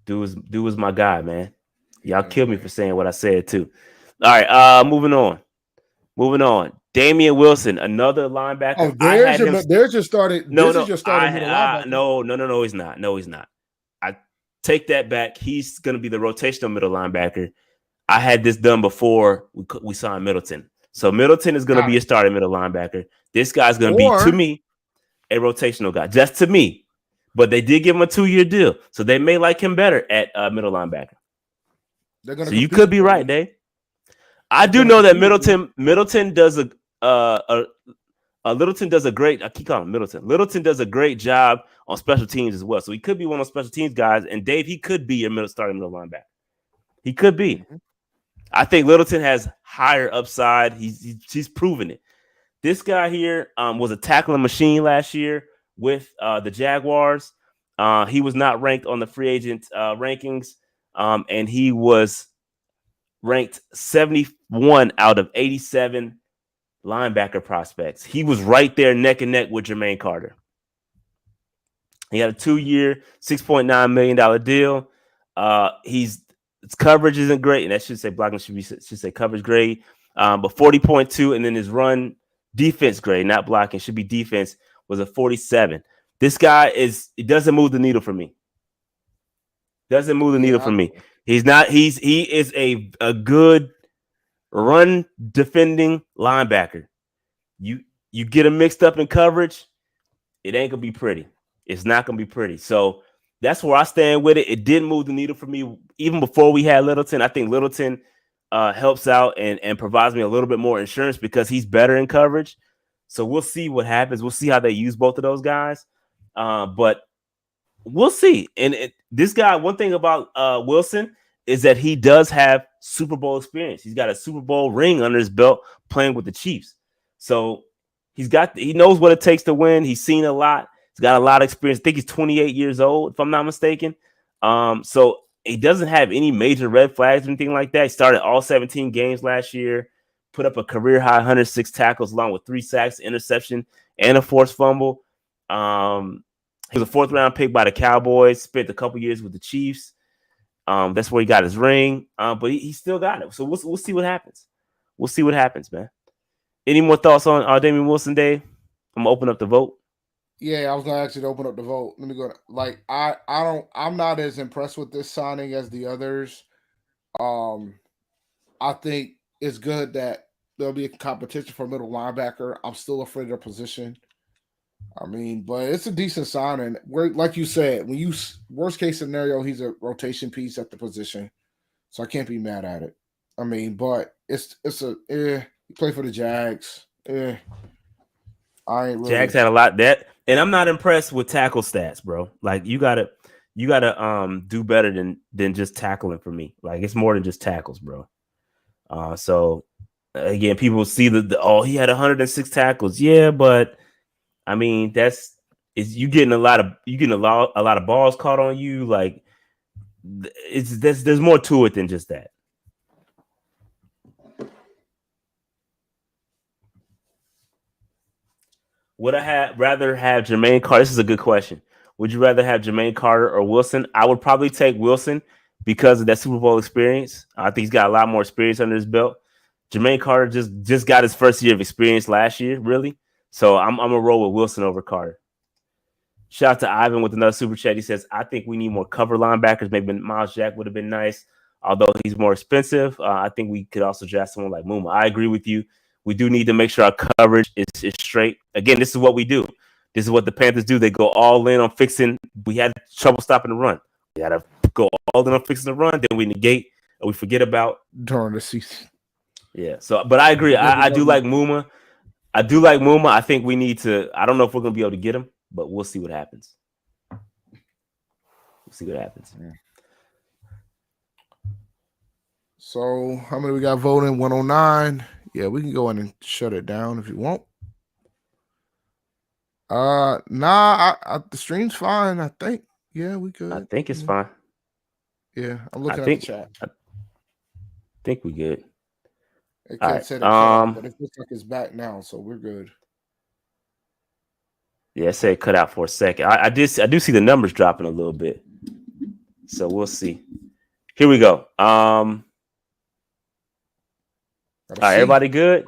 Dude was my guy, man. Y'all killed me for saying what I said too. All right, moving on. Damien Wilson, another linebacker. Oh, there's just started. No, this is your starting middle linebacker. No, he's not. No, he's not. I take that back. He's going to be the rotational middle linebacker. I had this done before we signed Littleton. So Littleton is going to be a starting middle linebacker. This guy's going to be, to me, a rotational guy. Just to me. But they did give him a 2-year deal. So they may like him better at middle linebacker. So you could be right, Dave. I do know that Littleton does a great. I keep calling him Middleton. Littleton does a great job on special teams as well. So he could be one of those special teams guys. And Dave, he could be your starting middle linebacker. He could be. Mm-hmm. I think Littleton has higher upside. He's proven it. This guy here was a tackling machine last year with the Jaguars. He was not ranked on the free agent rankings, and he was ranked 71 out of 87 linebacker prospects. He was right there neck and neck with Jermaine Carter. He had a 2-year, $6.9 million deal. His coverage isn't great, and that should say blocking should say coverage grade, but 40.2, and then his run defense grade, not blocking, should be defense, was a 47. This guy it doesn't move the needle for me. Doesn't move the needle for me. He is a good run defending linebacker. You get him mixed up in coverage, it ain't gonna be pretty. It's not gonna be pretty. So that's where I stand with it. It didn't move the needle for me even before we had Littleton. I think Littleton helps out and provides me a little bit more insurance because he's better in coverage. So we'll see what happens. We'll see how they use both of those guys. But we'll see. And this guy, one thing about Wilson is that he does have Super Bowl experience. He's got a Super Bowl ring under his belt playing with the Chiefs. So he knows what it takes to win. He's seen a lot. He's got a lot of experience. I think he's 28 years old, if I'm not mistaken. So he doesn't have any major red flags or anything like that. He started all 17 games last year, put up a career high 106 tackles along with 3 sacks, interception, and a forced fumble. He was a 4th-round pick by the Cowboys, spent a couple years with the Chiefs. That's where he got his ring, but he still got it. So we'll see what happens. We'll see what happens, man. Any more thoughts on Damien Wilson, Dave? I'm going to open up the vote. Yeah, I was gonna actually open up the vote. Let me go. I'm not as impressed with this signing as the others. I think it's good that there'll be a competition for middle linebacker. I'm still afraid of the position. I mean, but it's a decent signing. Like you said, when you worst case scenario, he's a rotation piece at the position, so I can't be mad at it. I mean, but it's you play for the Jags. I ain't really. Jags had a lot that. And I'm not impressed with tackle stats, bro. Like you gotta do better than just tackling for me. Like it's more than just tackles, bro. So again, people see he had 106 tackles. Yeah, but I mean you getting a lot of balls caught on you. Like there's more to it than just that. Would I rather have Jermaine Carter? This is a good question. Would you rather have Jermaine Carter or Wilson? I would probably take Wilson because of that Super Bowl experience. I think he's got a lot more experience under his belt. Jermaine Carter just got his first year of experience last year, really. So I'm going to roll with Wilson over Carter. Shout out to Ivan with another super chat. He says, I think we need more cover linebackers. Maybe Miles Jack would have been nice, although he's more expensive. I think we could also draft someone like Muma. I agree with you. We do need to make sure our coverage is straight. Again, this is what we do. This is what the Panthers do. They go all in on fixing. We had trouble stopping the run. We got to go all in on fixing the run. Then we negate and we forget about during the season. Yeah. So, but I agree. I do like Muma. I think we need to. I don't know if we're going to be able to get him, but we'll see what happens. Yeah. So, how many we got voting? 109. Yeah, we can go in and shut it down if you want. The stream's fine, I think. Yeah, we could. I think it's fine. Yeah, I'm looking at the chat. I think we good. It can't say that, but it looks like it's back now, so we're good. Yeah, say it cut out for a second. I do see the numbers dropping a little bit, so we'll see. Here we go. All right, everybody good?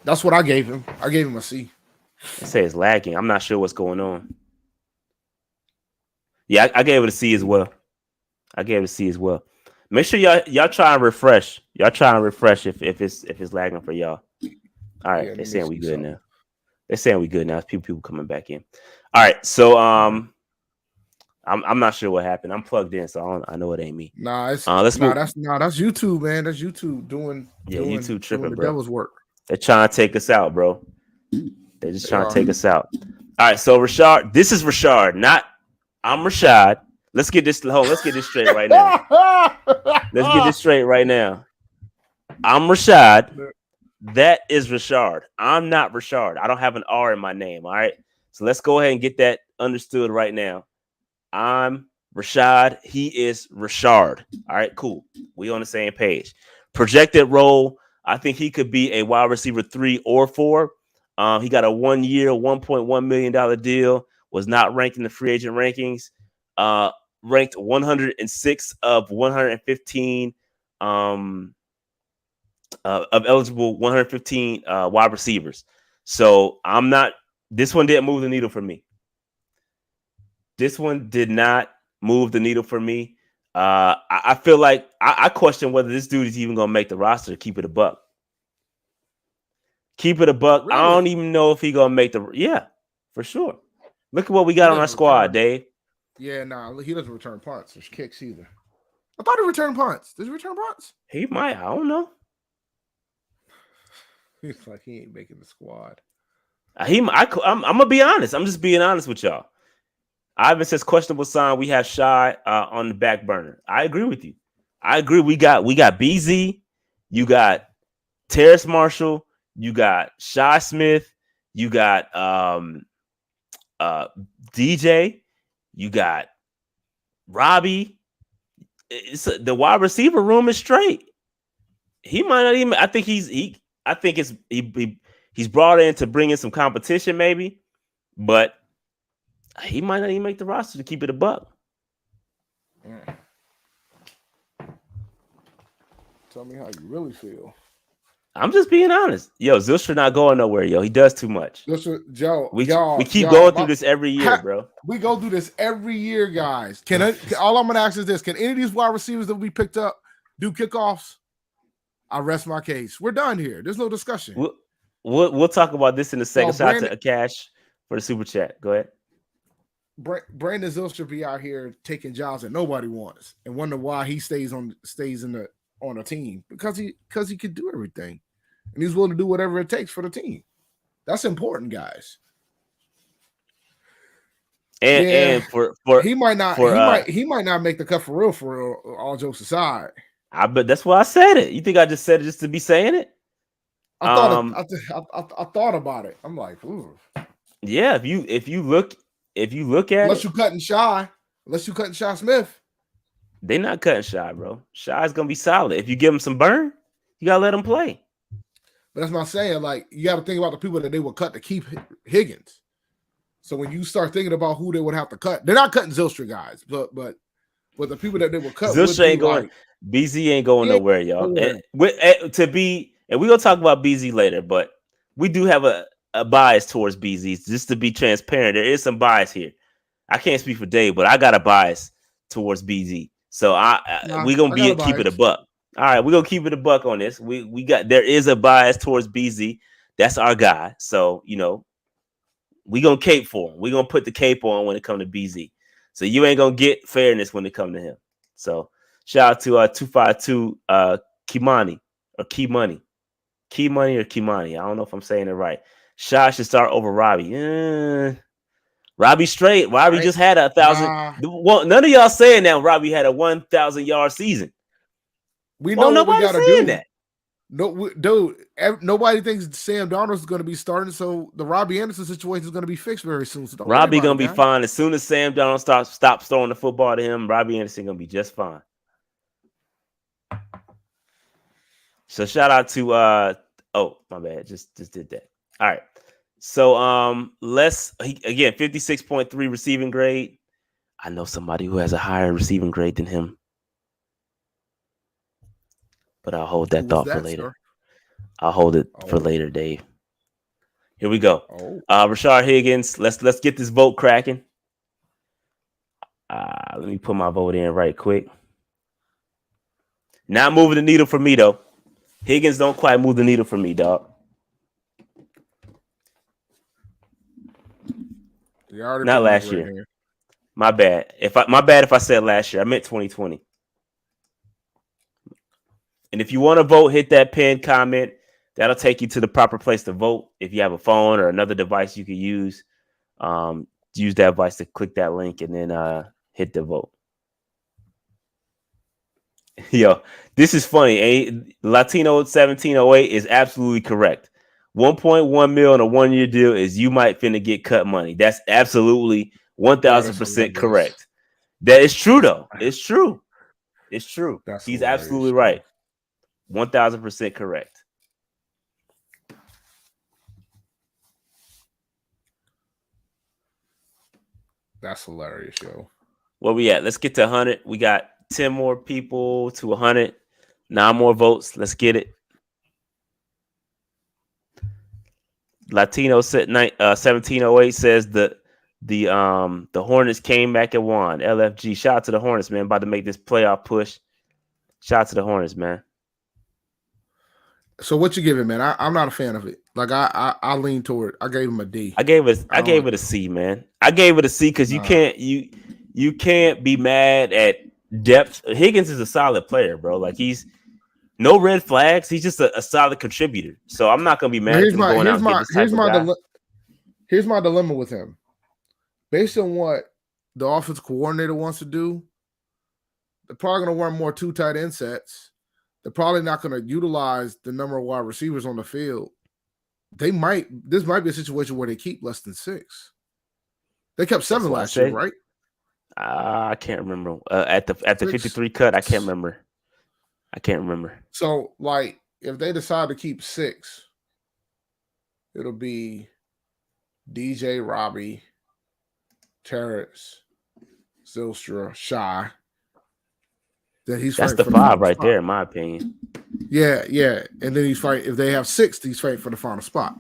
That's what I gave him. I gave him a C. They say it's lagging. I'm not sure what's going on. Yeah, I gave it a C as well. Make sure y'all try and refresh. Y'all try and refresh if it's lagging for y'all. All right, they're saying we good now. They're saying we good now. It's people coming back in. All right, so I'm not sure what happened. I'm plugged in, so I know it ain't me. That's YouTube, man. That's YouTube doing YouTube tripping, the bro. devil's work. They're trying to take us out, bro. They're just trying to take us out. All right, so Rashad, this is Rashad, not I'm Rashad. Let's get this straight right now. I'm Rashad. That is Rashad. I'm not Rashad. I don't have an R in my name. All right. So let's go ahead and get that understood right now. I'm Rashad. He is Rashad. All right, cool. We on the same page. Projected role. I think he could be a wide receiver 3 or 4. He got a 1 year, $1.1 million deal. Was not ranked in the free agent rankings. Ranked 106 of 115 of eligible 115 wide receivers. So this one didn't move the needle for me. This one did not move the needle for me. I feel like I question whether this dude is even going to make the roster. Keep it a buck. Really? I don't even know if he going to make for sure. Look at what we got on our squad, Dave. Yeah, he doesn't return punts or kicks either. I thought he returned punts. Does he return punts? He might. I don't know. He's like, he ain't making the squad. I'm gonna be honest. I'm just being honest with y'all. Ivan says questionable sign. We have Shy on the back burner. I agree with you. I agree. We got BZ. You got Terrace Marshall. You got Shy Smith. You got DJ. You got Robbie. The wide receiver room is straight. He might not even. I think he's brought in to bring in some competition, maybe, but he might not even make the roster to keep it a buck. Tell me how you really feel. I'm just being honest. Yo, Zylstra not going nowhere, yo. He does too much. We keep going through this every year, bro. We go through this every year, guys. All I'm gonna ask is this: can any of these wide receivers that we picked up do kickoffs? I rest my case. We're done here. There's no discussion. We'll talk about this in a second. Shout out to Cash for the super chat. Go ahead. Brandon Zylstra be out here taking jobs that nobody wants, and wonder why he stays on a team because he could do everything, and he's willing to do whatever it takes for the team. That's important, guys. And for he might not make the cut for real. All jokes aside, but that's why I said it. You think I just said it just to be saying it? I thought about it. I'm like, ooh. Yeah. If you look at unless you cutting Shy Smith, they're not cutting Shy, bro. Shy's gonna be solid. If you give him some burn, you gotta let him play. But that's not saying, like, you got to think about the people that they would cut to keep Higgins. So when you start thinking about who they would have to cut, they're not cutting Zylstra guys, but the people that they would cut, Zylstra ain't going. BZ ain't going nowhere, y'all. And we're gonna talk about BZ later, but we do have a bias towards BZ. Just to be transparent, there is some bias here. I can't speak for Dave, but I got a bias towards BZ. So we're gonna keep it a buck. All right, we're gonna keep it a buck on this. There is a bias towards BZ. That's our guy. So we're gonna cape for him. We're gonna put the cape on when it comes to BZ. So you ain't gonna get fairness when it comes to him. So shout out to 252 Kimani or Key Money. Key Money or Kimani. I don't know if I'm saying it right. Shy should start over Robbie. Robbie straight. Robbie just had 1,000. Well, none of y'all saying that Robbie had a 1,000-yard season. We know what we gotta do. That. No, dude. Nobody thinks Sam Darnold is going to be starting, so the Robbie Anderson situation is going to be fixed very soon. So Robbie gonna be fine as soon as Sam Darnold stops throwing the football to him. Robbie Anderson gonna be just fine. So shout out to oh my bad, just did that. All right. So again 56.3 receiving grade. I know somebody who has a higher receiving grade than him. But I'll hold that thought for later. Sir? I'll hold it for later, Dave. Here we go. Oh. Rashad Higgins. Let's get this vote cracking. Let me put my vote in right quick. Not moving the needle for me though. Higgins don't quite move the needle for me, dog. Not last year. Here. My bad. If I said last year, I meant 2020. And if you want to vote, hit that pinned comment. That'll take you to the proper place to vote. If you have a phone or another device you can use that device to click that link and then hit the vote. Yo, this is funny. Latino 1708 is absolutely correct. 1.1 mil in a 1-year deal is you might finna get cut money. That's absolutely 1000% correct. That is true though. It's true. It's true. He's absolutely right. 1000% correct. That's hilarious, yo. Where we at? Let's get to 100. We got 10 more people to 100. 9 more votes. Let's get it. Latino 1708 says the Hornets came back and won. LFG. Shout out to the Hornets, man. About to make this playoff push. Shout out to the Hornets, man. So what you give it, man? I'm not a fan of it. Like I lean toward. I gave him a D. I gave it a C, man. I gave it a C because you can't be mad at depth. Higgins is a solid player, bro. Like he's no red flags. He's just a solid contributor. So I'm not gonna be mad at him going out and get this type of guy. Here's my dilemma with him. Based on what the offensive coordinator wants to do, they're probably gonna run more 2 tight end sets. They're probably not going to utilize the number of wide receivers on the field. This might be a situation where they keep less than 6. They kept 7 last year, right? I can't remember. At the 53 cut, I can't remember. So, like, if they decide to keep 6, it'll be DJ, Robbie, Terrence, Zylstra, Shy. That's the 5 right there, in my opinion. Yeah. And then he's fighting. If they have 6, he's fighting for the final spot.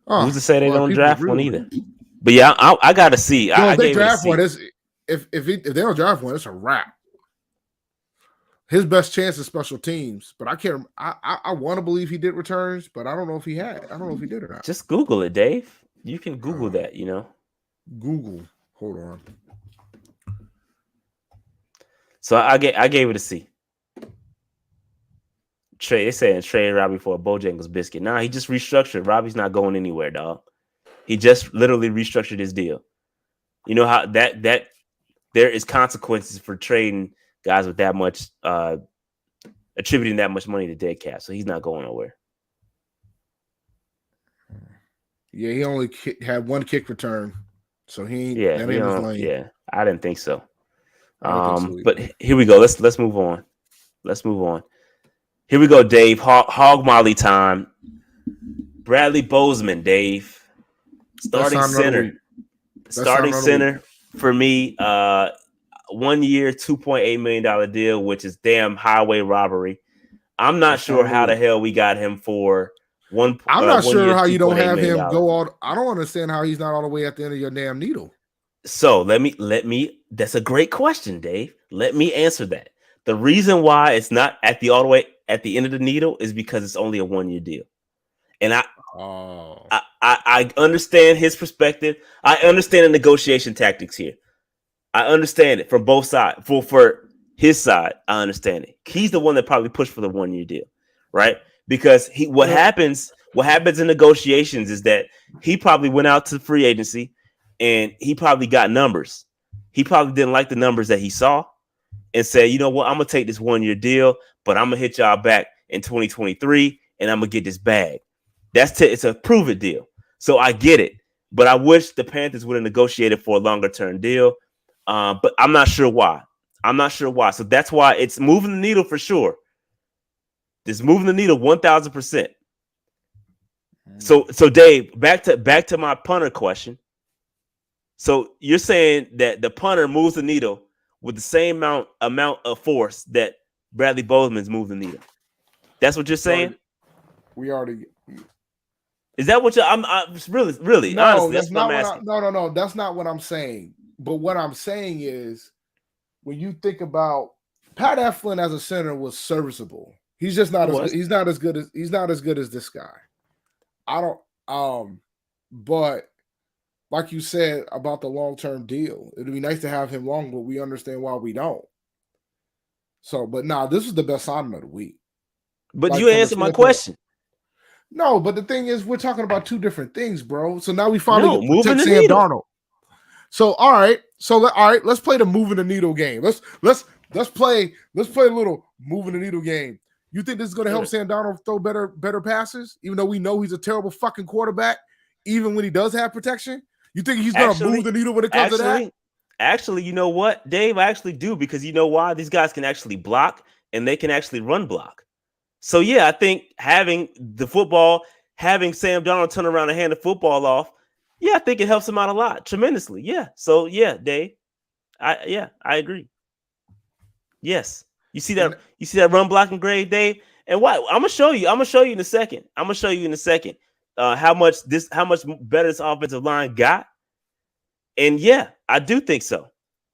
Who's to say they don't draft one either? But yeah, I got to see. No, if they draft one, if they don't draft one, it's a wrap. His best chance is special teams, but I can't. I want to believe he did returns, but I don't know if he had. I don't know if he did or not. Just Google it, Dave. You can Google that. Google. Hold on. So I gave it a C. They saying trade Robbie for a Bojangles biscuit. Nah, he just restructured. Robbie's not going anywhere, dog. He just literally restructured his deal. You know how that there is consequences for trading guys with that much attributing that much money to dead cap. So he's not going nowhere. Yeah, he only had 1 kick return, so he yeah. I didn't think so. But here we go. Let's move on. Here we go, Dave. Hog Molly time. Bradley Bozeman, Dave. Starting center for me. 1 year, $2.8 million deal, which is damn highway robbery. I'm not sure how the hell we got him for one. I'm not sure how you don't have him go all. I don't understand how he's not all the way at the end of your damn needle. So let me. That's a great question, Dave. Let me answer that. The reason why it's not all the way at the end of the needle is because it's only a 1-year deal, and I understand his perspective. I understand the negotiation tactics here. I understand it from both sides. For his side, I understand it. He's the one that probably pushed for the 1-year deal, right? Because what happens in negotiations is that he probably went out to free agency and he probably got numbers. He probably didn't like the numbers that he saw and said, you know what, I'm going to take this 1-year deal, but I'm going to hit y'all back in 2023 and I'm going to get this bag. It's a prove it deal. So I get it, but I wish the Panthers would have negotiated for a longer term deal. But I'm not sure why. So that's why it's moving the needle for sure. It's moving the needle 1,000%. So Dave, back to my punter question. So you're saying that the punter moves the needle with the same amount of force that Bradley Bozeman's moved the needle. That's what you're saying? We already. Is that what I'm really No, honestly? that's what not I'm what asking. no. That's not what I'm saying. But what I'm saying is, when you think about Pat Eflin as a center was serviceable. He's just not as good. He's not as good as this guy. I don't. But like you said about the long-term deal, it'd be nice to have him long, but we understand why we don't. So, but this is the best signing of the week. But you answered my question. No, but the thing is, we're talking about two different things, bro. So now we finally get moving the Sam needle. Darnold. So all right, let's play the moving the needle game. Let's play a little moving the needle game. You think this is going to help Sam Darnold throw better passes, even though we know he's a terrible fucking quarterback, even when he does have protection? You think he's going to move the needle when it comes to that? Actually, you know what, Dave? I actually do, because you know why? These guys can actually block and they can actually run block. So yeah, I think having Sam Darnold turn around and hand the football off, yeah, I think it helps him out a lot, tremendously. Yeah. So yeah, Dave, I agree. Yes. You see that run blocking grade, Dave? And what I'm gonna show you in a second. How much better this offensive line got. And yeah, I do think so.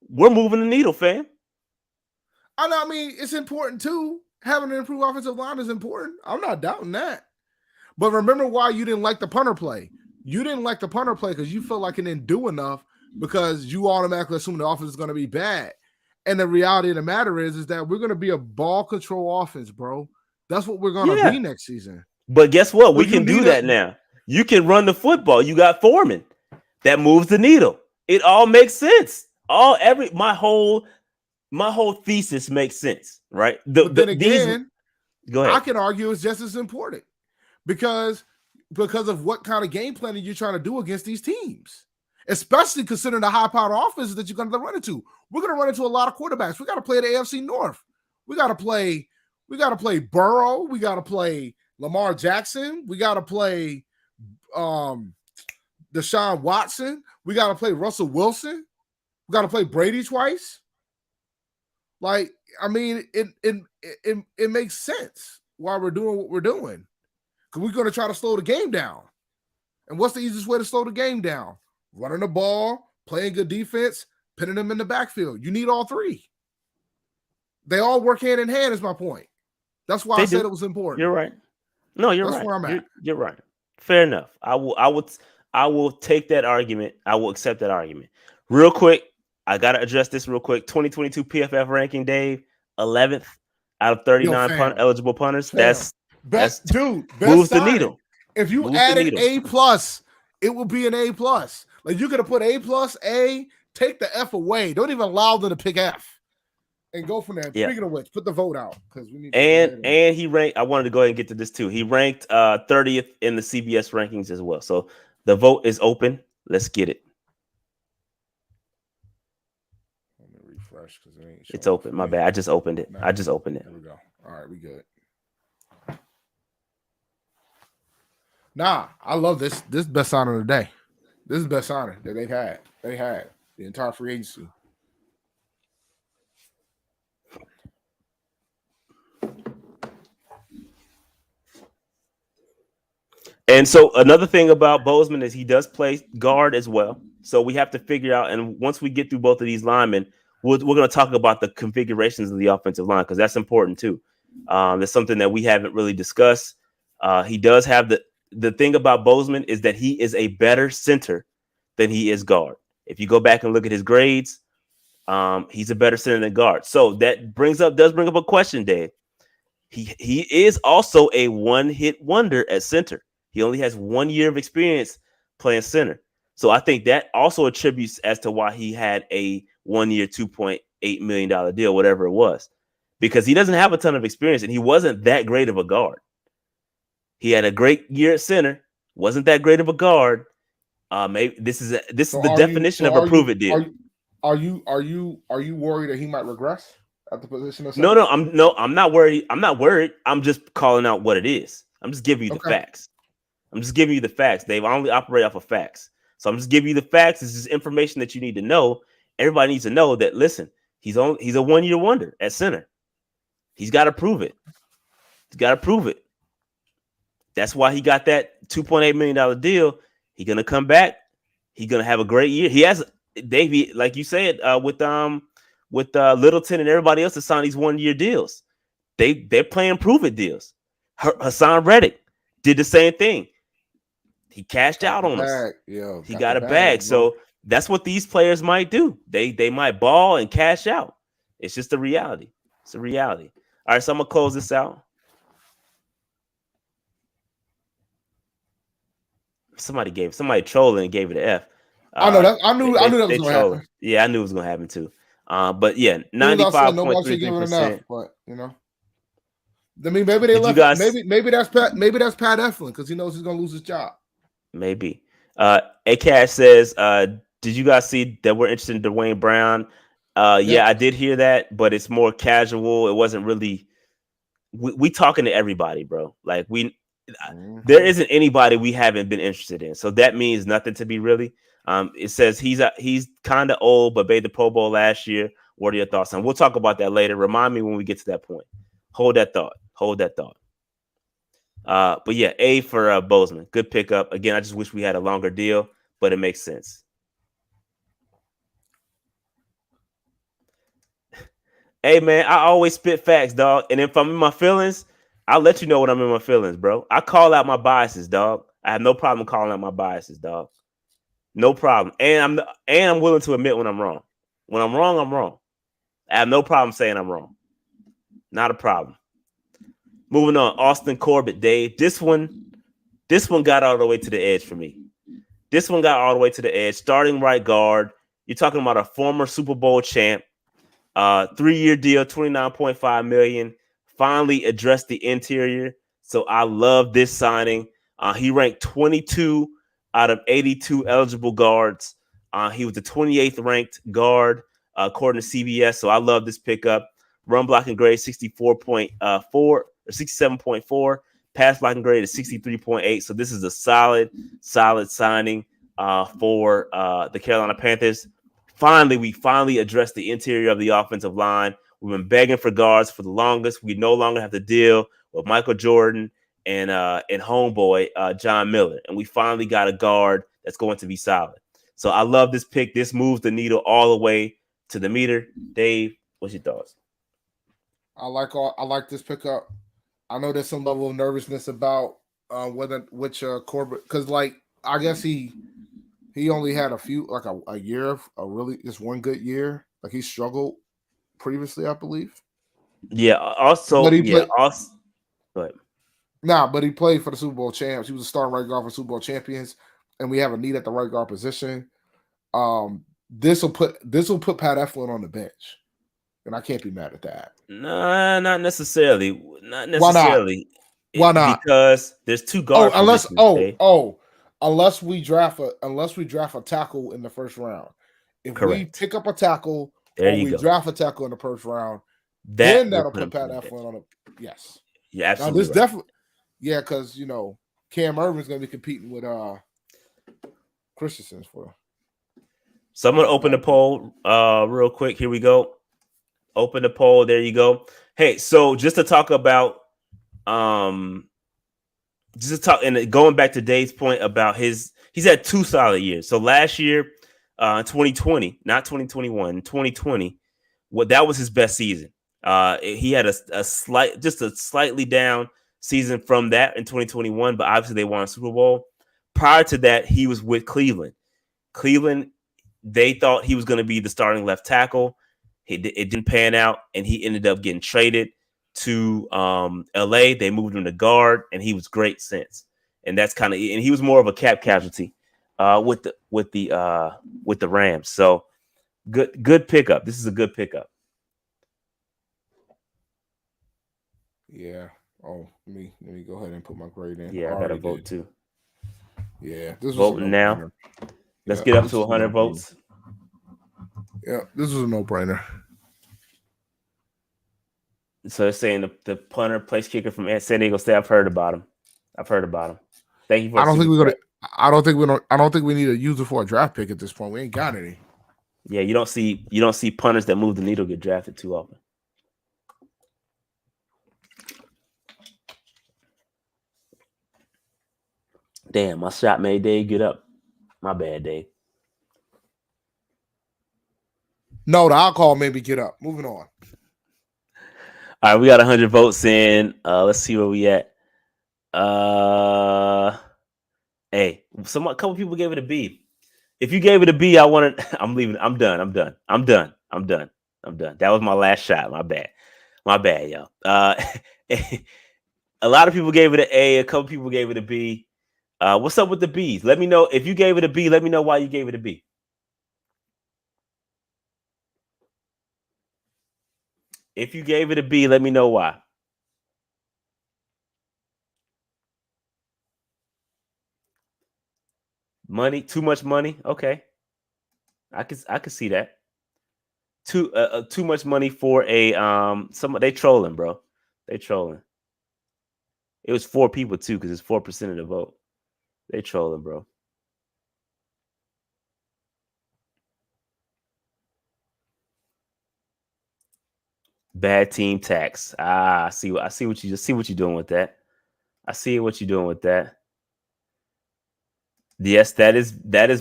We're moving the needle, fam. I mean, it's important too. Having an improved offensive line is important. I'm not doubting that. But remember why you didn't like the punter play. You didn't like the punter play because you felt like it didn't do enough, because you automatically assume the offense is going to be bad. And the reality of the matter is that we're going to be a ball control offense, bro. That's what we're going to be next season. But guess what? We can do that now. You can run the football. You got Foreman. That moves the needle. It all makes sense. My whole thesis makes sense, right? But then again, go ahead. I can argue it's just as important because of what kind of game planning you're trying to do against these teams, especially considering the high-powered offenses that you're going to run into. We're going to run into a lot of quarterbacks. We got to play the AFC North. We got to play Burrow. We got to play Lamar Jackson. We got to play Deshaun Watson. We got to play Russell Wilson. We got to play Brady twice. Like, I mean, it makes sense why we're doing what we're doing, because we're going to try to slow the game down. And what's the easiest way to slow the game down? Running the ball, playing good defense, pinning them in the backfield. You need all three. They all work hand in hand, is my point. That's why I said it was important. You're right. No, you're right. That's where I'm at. You're right. Fair enough. I will take that argument. I will accept that argument. Real quick, I got to address this real quick. 2022 PFF ranking, Dave, 11th out of 39 eligible punters. That's moves the needle. If you added A+, it will be an A+. Like, you could have put A+, A, take the F away. Don't even allow them to pick F. And go from there. Speaking of which, put the vote out, because we need. And he ranked. I wanted to go ahead and get to this too. He ranked 30th in the CBS rankings as well. So the vote is open. Let's get it. Let me refresh because it ain't. It's open. My bad. I just opened it. Here we go. All right, we good. I love this. This is best signing of the day. This is the best signing that they've had. They had the entire free agency. And so another thing about Bozeman is he does play guard as well. So we have to figure out, and once we get through both of these linemen, we're going to talk about the configurations of the offensive line, because that's important too. That's something that we haven't really discussed. He does have the thing about Bozeman is that he is a better center than he is guard. If you go back and look at his grades, he's a better center than guard. So that does bring up a question, Dave. He is also a one-hit wonder at center. He only has 1 year of experience playing center. So I think that also attributes as to why he had a 1 year, $2.8 million deal, whatever it was, because he doesn't have a ton of experience and he wasn't that great of a guard. He had a great year at center, wasn't that great of a guard. Maybe this is the definition of a prove it deal. Are you worried that he might regress at the position of center? No, I'm not worried. I'm just calling out what it is. I'm just giving you the facts. I'm just giving you the facts, Dave. I only operate off of facts. So I'm just giving you the facts. This is information that you need to know. Everybody needs to know that, listen, he's a 1 year wonder at center. He's got to prove it. That's why he got that $2.8 million deal. He's gonna come back. He's gonna have a great year. He has Davey, like you said, with Littleton and everybody else to sign these 1-year deals. They're playing prove-it deals. Hassan Reddick did the same thing. He cashed out on us. Yo, he got a bag. So that's what these players might do. They might ball and cash out. It's just a reality. It's a reality. All right, so I'm gonna close this out. Somebody trolling and gave it an F. I know that. I knew that was gonna happen. Yeah, I knew it was gonna happen too. But yeah, 95.33%. But I mean, maybe they left. Maybe that's Pat Eflin because he knows he's gonna lose his job. Maybe. Cash says, "Did you guys see that we're interested in Dwayne Brown?" Yeah, I did hear that, but it's more casual. It wasn't really. We talking to everybody, bro. Like there isn't anybody we haven't been interested in. So that means nothing to me, really. It says he's kind of old, but made the Pro Bowl last year. What are your thoughts on? We'll talk about that later. Remind me when we get to that point. Hold that thought. But yeah, A for Bozeman. Good pickup. Again, I just wish we had a longer deal, but it makes sense. Hey, man, I always spit facts, dog. And if I'm in my feelings, I'll let you know when I'm in my feelings, bro. I call out my biases, dog. I have no problem calling out my biases, dog. No problem. And I'm willing to admit when I'm wrong. When I'm wrong, I'm wrong. I have no problem saying I'm wrong. Not a problem. Moving on, Austin Corbett, Dave. This one got all the way to the edge for me. This one got all the way to the edge. Starting right guard. You're talking about a former Super Bowl champ. 3-year deal, $29.5 million. Finally addressed the interior. So I love this signing. He ranked 22 out of 82 eligible guards. He was the 28th ranked guard according to CBS. So I love this pickup. Run blocking grade 64.4 or 67.4. Pass blocking grade is 63.8. So this is a solid signing for the Carolina Panthers. We finally addressed the interior of the offensive line. We've been begging for guards for the longest. We no longer have to deal with Michael Jordan and homeboy John Miller. And we finally got a guard that's going to be solid. So I love this pick. This moves the needle all the way to the meter. Dave, what's your thoughts? I like this pickup. I know there's some level of nervousness about which Corbett, because I guess he only had a few, a year of really just one good year. Like he struggled previously, I believe. Yeah. Also, but he played for the Super Bowl champs. He was a starting right guard for Super Bowl champions, and we have a need at the right guard position. This will put Pat Eflin on the bench, and I can't be mad at that. No, not necessarily. Why not? Because there's two guards. Unless we draft a tackle in the first round. If we pick up a tackle we draft a tackle in the first round, then that'll put Pat Eflin on a yes. Yeah, absolutely. Now, this definitely because Cam Irvin's gonna be competing with Christensen's for. So I'm gonna open the poll real quick. Here we go. Open the poll. There you go. Hey, so just to talk about and going back to Dave's point about he's had 2 solid years. So last year, 2020, not 2021, 2020, that was his best season. He had a slightly down season from that in 2021, but obviously they won a Super Bowl. Prior to that, he was with Cleveland. They thought he was going to be the starting left tackle. It didn't pan out, and he ended up getting traded to LA. They moved him to guard, and he was great since. And that's and he was more of a cap casualty with the Rams. So good pickup. This is a good pickup. Yeah. Oh, let me go ahead and put my grade in. Yeah, I got to vote too. Yeah, this was voting now. Let's get up to 100 votes. Yeah, this was a no-brainer. So they're saying the punter, place kicker from San Diego State. I've heard about him. Thank you for. I don't think we need to use it for a draft pick at this point. We ain't got any. Yeah, you don't see punters that move the needle get drafted too often. Damn, my shot made Dave get up. My bad, Dave. No, the alcohol made me get up. Moving on. All right, we got 100 votes in. Let's see where we at. Hey, a couple people gave it a B. If you gave it a B, I'm leaving. I'm done. That was my last shot. My bad, y'all. A lot of people gave it an A. A couple people gave it a B. What's up with the B's? Let me know if you gave it a B. Let me know why you gave it a B. If you gave it a B, let me know why. Money, too much money. Okay, I could see that. Too much money for a they trolling, bro. They trolling. It was 4 people too, because it's 4% of the vote. They trolling, bro. Bad team tax. I see what you're doing with that. I see what you're doing with that. Yes, that is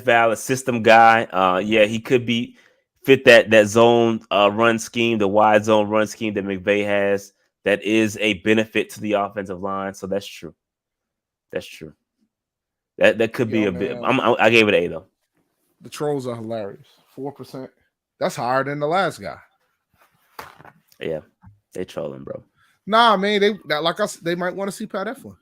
valid. System guy. Yeah, he could be fit that zone run scheme, the wide zone run scheme that McVay has. That is a benefit to the offensive line. So that's true. That's true. That could be a bit. I gave it an A though. The trolls are hilarious. 4%. That's higher than the last guy. Yeah, they trolling, bro. Nah, man, they might want to see Pat Eflin.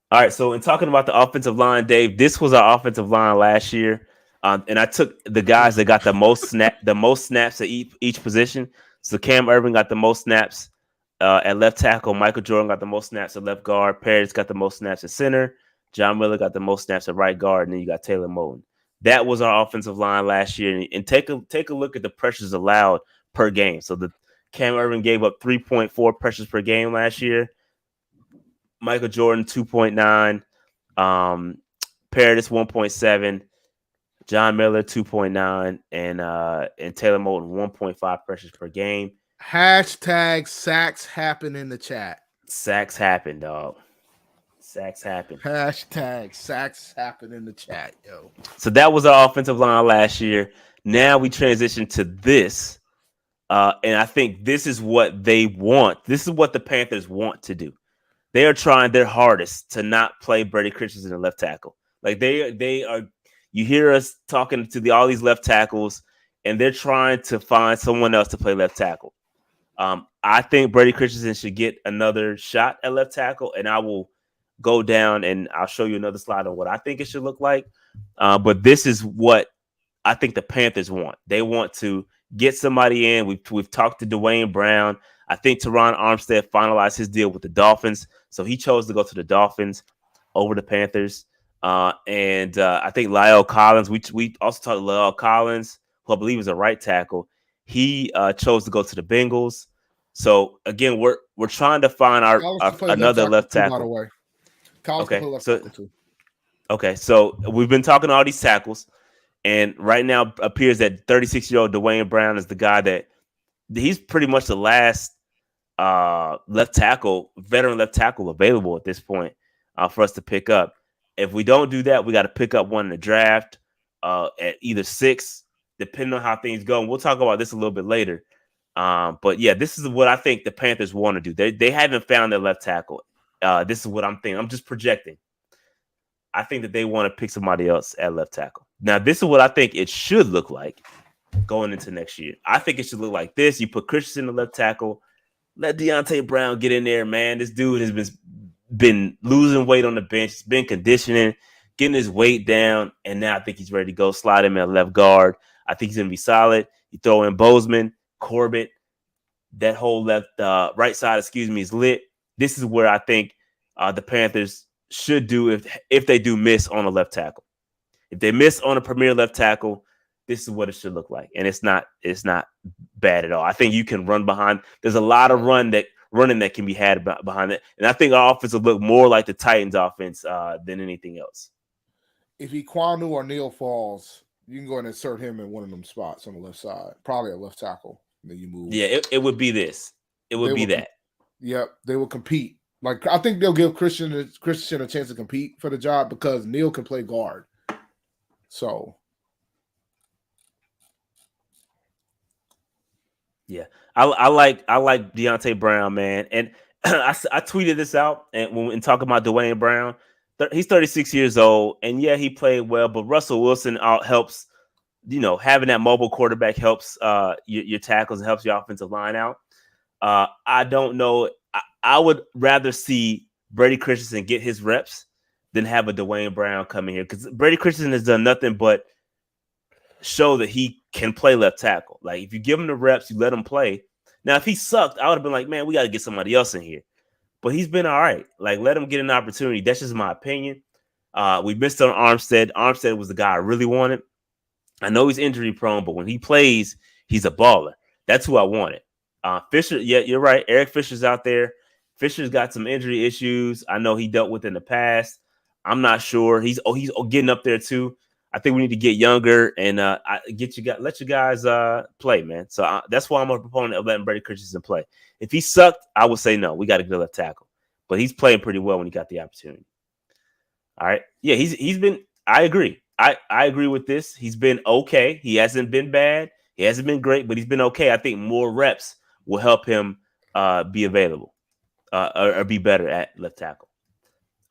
All right, so in talking about the offensive line, Dave, this was our offensive line last year, and I took the guys that got the most snaps at each position. So Cam Irvin got the most snaps at left tackle. Michael Jordan got the most snaps at left guard. Paris got the most snaps at center. John Miller got the most snaps at right guard, and then you got Taylor Moton. That was our offensive line last year, and take a look at the pressures allowed per game. So the Cam Irvin gave up 3.4 pressures per game last year. Michael Jordan 2.9, Paradis 1.7, John Miller 2.9, and Taylor Moton 1.5 pressures per game. Hashtag sacks happen in the chat. Sacks happen, dog. Sacks happen. Hashtag sacks happen in the chat, yo. So that was our offensive line last year. Now we transition to this, and I think this is what they want. This is what the Panthers want to do. They are trying their hardest to not play Brady Christensen in left tackle. Like they are. You hear us talking to all these left tackles, and they're trying to find someone else to play left tackle. I think Brady Christensen should get another shot at left tackle, and I will go down and I'll show you another slide on what I think it should look like. But this is what I think the Panthers want. They want to get somebody in. We've talked to Dwayne Brown. I think Teron Armstead finalized his deal with the Dolphins, so he chose to go to the Dolphins over the Panthers. And I think Lyle Collins. We also talked to Lyle Collins, who I believe is a right tackle. He chose to go to the Bengals. So again, we're trying to find another left tackle. By the way, Collins okay, left tackle too. Okay, so we've been talking to all these tackles, and right now appears that 36-year-old Dwayne Brown is the guy that he's pretty much the last veteran left tackle available at this point for us to pick up. If we don't do that, we got to pick up one in the draft at either 6, depending on how things go. And we'll talk about this a little bit later. But yeah, this is what I think the Panthers want to do. They haven't found their left tackle. This is what I'm thinking. I'm just projecting. I think that they want to pick somebody else at left tackle. Now, this is what I think it should look like going into next year. I think it should look like this. You put Christensen in the left tackle. Let Deontay Brown get in there, man. This dude has been losing weight on the bench. He's been conditioning, getting his weight down, and now I think he's ready to go. Slide him at left guard. I think he's going to be solid. You throw in Bozeman, Corbett. That whole right side, is lit. This is where I think the Panthers should do if they do miss on a left tackle. If they miss on a premier left tackle, this is what it should look like. And it's not bad at all. I think you can run behind. There's a lot of running that can be had behind it. And I think our offense will look more like the Titans offense than anything else. If Ekwonu or Neal falls, you can go and insert him in one of them spots on the left side, probably a left tackle. And then you move. Yeah, it would be this. It would be that. Yep, they will compete Like, I think they'll give Christian a chance to compete for the job because Neal can play guard. So, yeah, I like Deontay Brown, man, and I tweeted this out and when talking about Dwayne Brown, he's 36 years old, and yeah, he played well, but Russell Wilson helps. Having that mobile quarterback helps your tackles and helps your offensive line out. I don't know. I would rather see Brady Christensen get his reps than have a Dwayne Brown come in here because Brady Christensen has done nothing but show that he can play left tackle. Like, if you give him the reps, you let him play. Now, if he sucked, I would have been like, man, we got to get somebody else in here. But he's been all right. Like, let him get an opportunity. That's just my opinion. We missed on Armstead. Armstead was the guy I really wanted. I know he's injury prone, but when he plays, he's a baller. That's who I wanted. Fisher, yeah, you're right. Eric Fisher's out there. Fisher's got some injury issues. I know he dealt with in the past. I'm not sure. He's getting up there too. I think we need to get younger and let you guys play, man. So that's why I'm a proponent of letting Brady Christensen play. If he sucked, I would say no. We got to get a left tackle, but he's playing pretty well when he got the opportunity. All right, yeah, he's been. I agree. I agree with this. He's been okay. He hasn't been bad. He hasn't been great, but he's been okay. I think more reps will help him be available or be better at left tackle.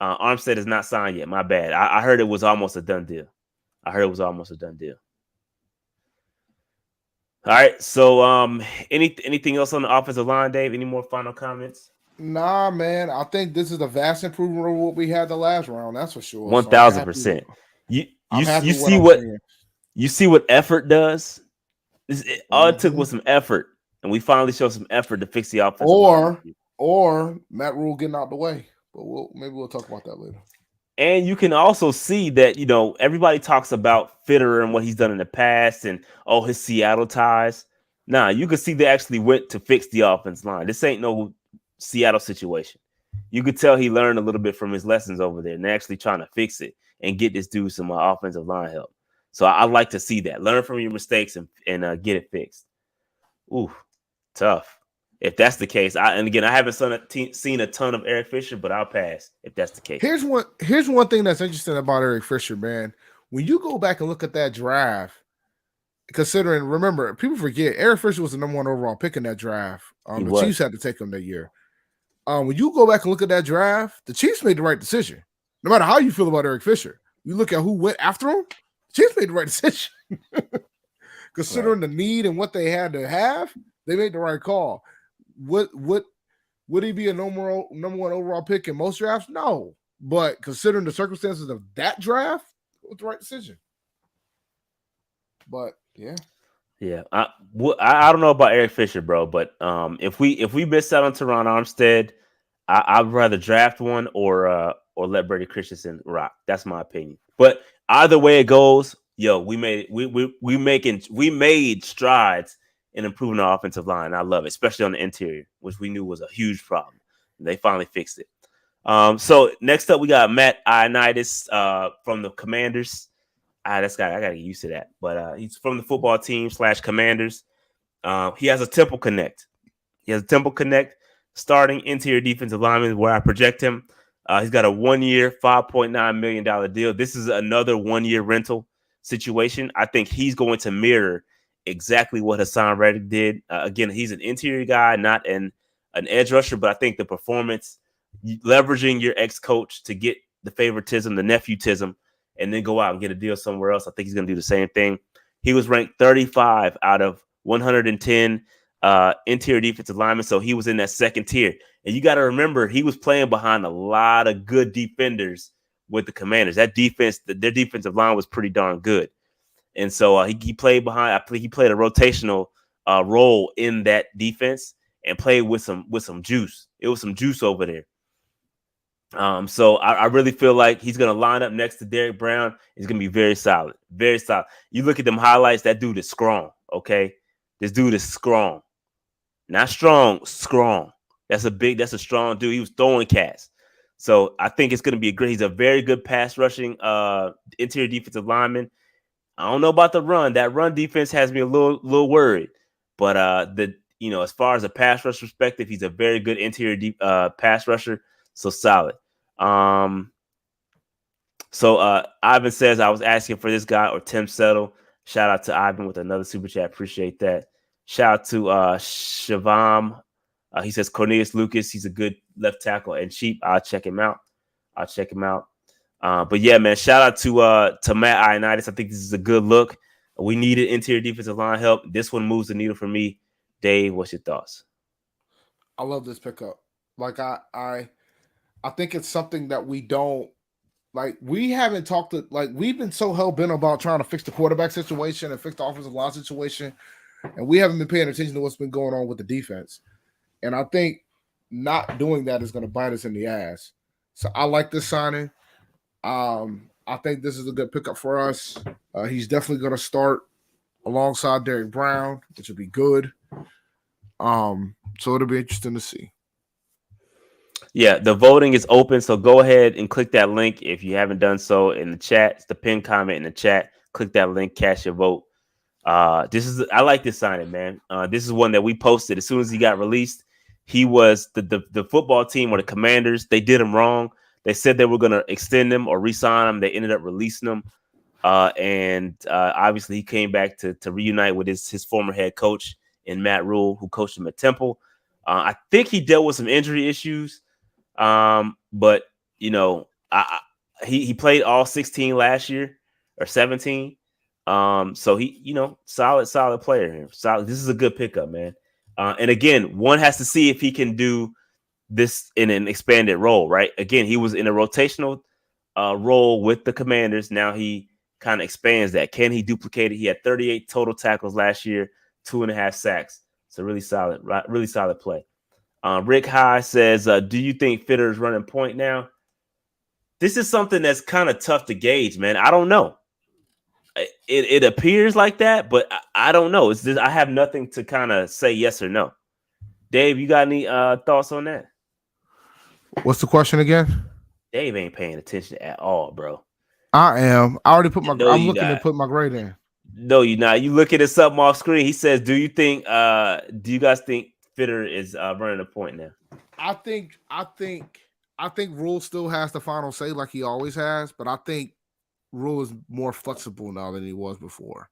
Armstead is not signed yet. My bad. I heard it was almost a done deal. All right. So anything else on the offensive line, Dave? Any more final comments? Nah, man. I think this is a vast improvement over what we had the last round. That's for sure. 1,000%. You see what effort does? All it took was some effort, and we finally showed some effort to fix the offensive line. Or Matt Rule getting out the way. But maybe we'll talk about that later. And you can also see that, everybody talks about Fitterer and what he's done in the past and, his Seattle ties. Nah, you can see they actually went to fix the offense line. This ain't no Seattle situation. You could tell he learned a little bit from his lessons over there and they're actually trying to fix it and get this dude some offensive line help. So I like to see that. Learn from your mistakes and get it fixed. Ooh, tough. If that's the case, I haven't seen a ton of Eric Fisher, but I'll pass if that's the case. Here's one thing that's interesting about Eric Fisher, man. When you go back and look at that draft, remember, people forget Eric Fisher was the number 1 overall pick in that draft. The Chiefs had to take him that year. When you go back and look at that draft, the Chiefs made the right decision. No matter how you feel about Eric Fisher, you look at who went after him, the Chiefs made the right decision. Considering the need and what they had to have, they made the right call. Would he be a number 1 overall pick in most drafts? No. But considering the circumstances of that draft, it was the right decision. But yeah. I don't know about Eric Fisher, bro. But if we miss out on Teron Armstead, I'd rather draft one or let Brady Christensen rock. That's my opinion. But either way it goes, we made strides in improving our offensive line. I love it, especially on the interior, which we knew was a huge problem. They finally fixed it. So next up, we got Matt Ioannidis from the Commanders. I got to get used to that. But he's from the football team / Commanders. He has a Temple Connect. Starting interior defensive lineman where I project him. He's got a 1-year, $5.9 million deal. This is another 1-year rental situation. I think he's going to mirror exactly what Hassan Reddick did. Again, he's an interior guy, not an edge rusher, but I think the performance, leveraging your ex-coach to get the favoritism, the nephewtism, and then go out and get a deal somewhere else. I think he's going to do the same thing. He was ranked 35 out of 110 interior defensive linemen, so he was in that second tier. And you got to remember, he was playing behind a lot of good defenders with the Commanders. That defense, their defensive line was pretty darn good. And so he played behind. I think he played a rotational role in that defense and played with some juice. It was some juice over there. So I really feel like he's going to line up next to Derrick Brown. He's going to be very solid, very solid. You look at them highlights. That dude is strong. Okay, this dude is strong, not strong, strong. That's a strong dude. He was throwing cats. So I think it's going to be he's a very good pass rushing interior defensive lineman. I don't know about the run. That run defense has me a little worried. But as far as a pass rush perspective, he's a very good interior pass rusher. So solid. So Ivan says, I was asking for this guy or Tim Settle. Shout out to Ivan with another super chat. Appreciate that. Shout out to Shavam. He says Cornelius Lucas. He's a good left tackle and cheap. I'll check him out. But yeah, man, shout out to Matt Ioannidis. I think this is a good look. We needed interior defensive line help. This one moves the needle for me. Dave, what's your thoughts? I love this pickup. Like I think it's something that we don't like. We haven't talked to, like, we've been so hell bent about trying to fix the quarterback situation and fix the offensive line situation, and we haven't been paying attention to what's been going on with the defense. And I think not doing that is going to bite us in the ass. So I like this signing. I think this is a good pickup for us. He's definitely going to start alongside Derrick Brown, which will be good. So it'll be interesting to see. Yeah, the voting is open, so go ahead and click that link if you haven't done so in the chat. It's the pinned comment in the chat. Click that link, cast your vote. I like this signing, man. This is one that we posted as soon as he got released. He was the football team or the Commanders. They did him wrong. They said they were going to extend him or re-sign him. They ended up releasing him. And obviously he came back to reunite with his former head coach in Matt Rule, who coached him at Temple. I think he dealt with some injury issues. But you know, he played all 16 last year or 17. So he, you know, solid player here. Solid. This is a good pickup, man. And again, one has to see if he can do this in an expanded role, right? Again, he was in a rotational role with the Commanders. Now he kind of expands that. Can he duplicate it? He had 38 total tackles last year, 2.5 sacks. So really solid play. Rick High says, do you think Fitter is running point now? This is something that's kind of tough to gauge, man. I don't know. It appears like that, but I don't know. I have nothing to kind of say yes or no. Dave, you got any thoughts on that? What's the question again? Dave ain't paying attention at all, bro. I am. I already put my. No, I'm looking to put my grade in. No, you're not. You looking at something off screen. He says, "Do you guys think Fitter is running a point now?" I think Rule still has the final say, like he always has. But I think Rule is more flexible now than he was before.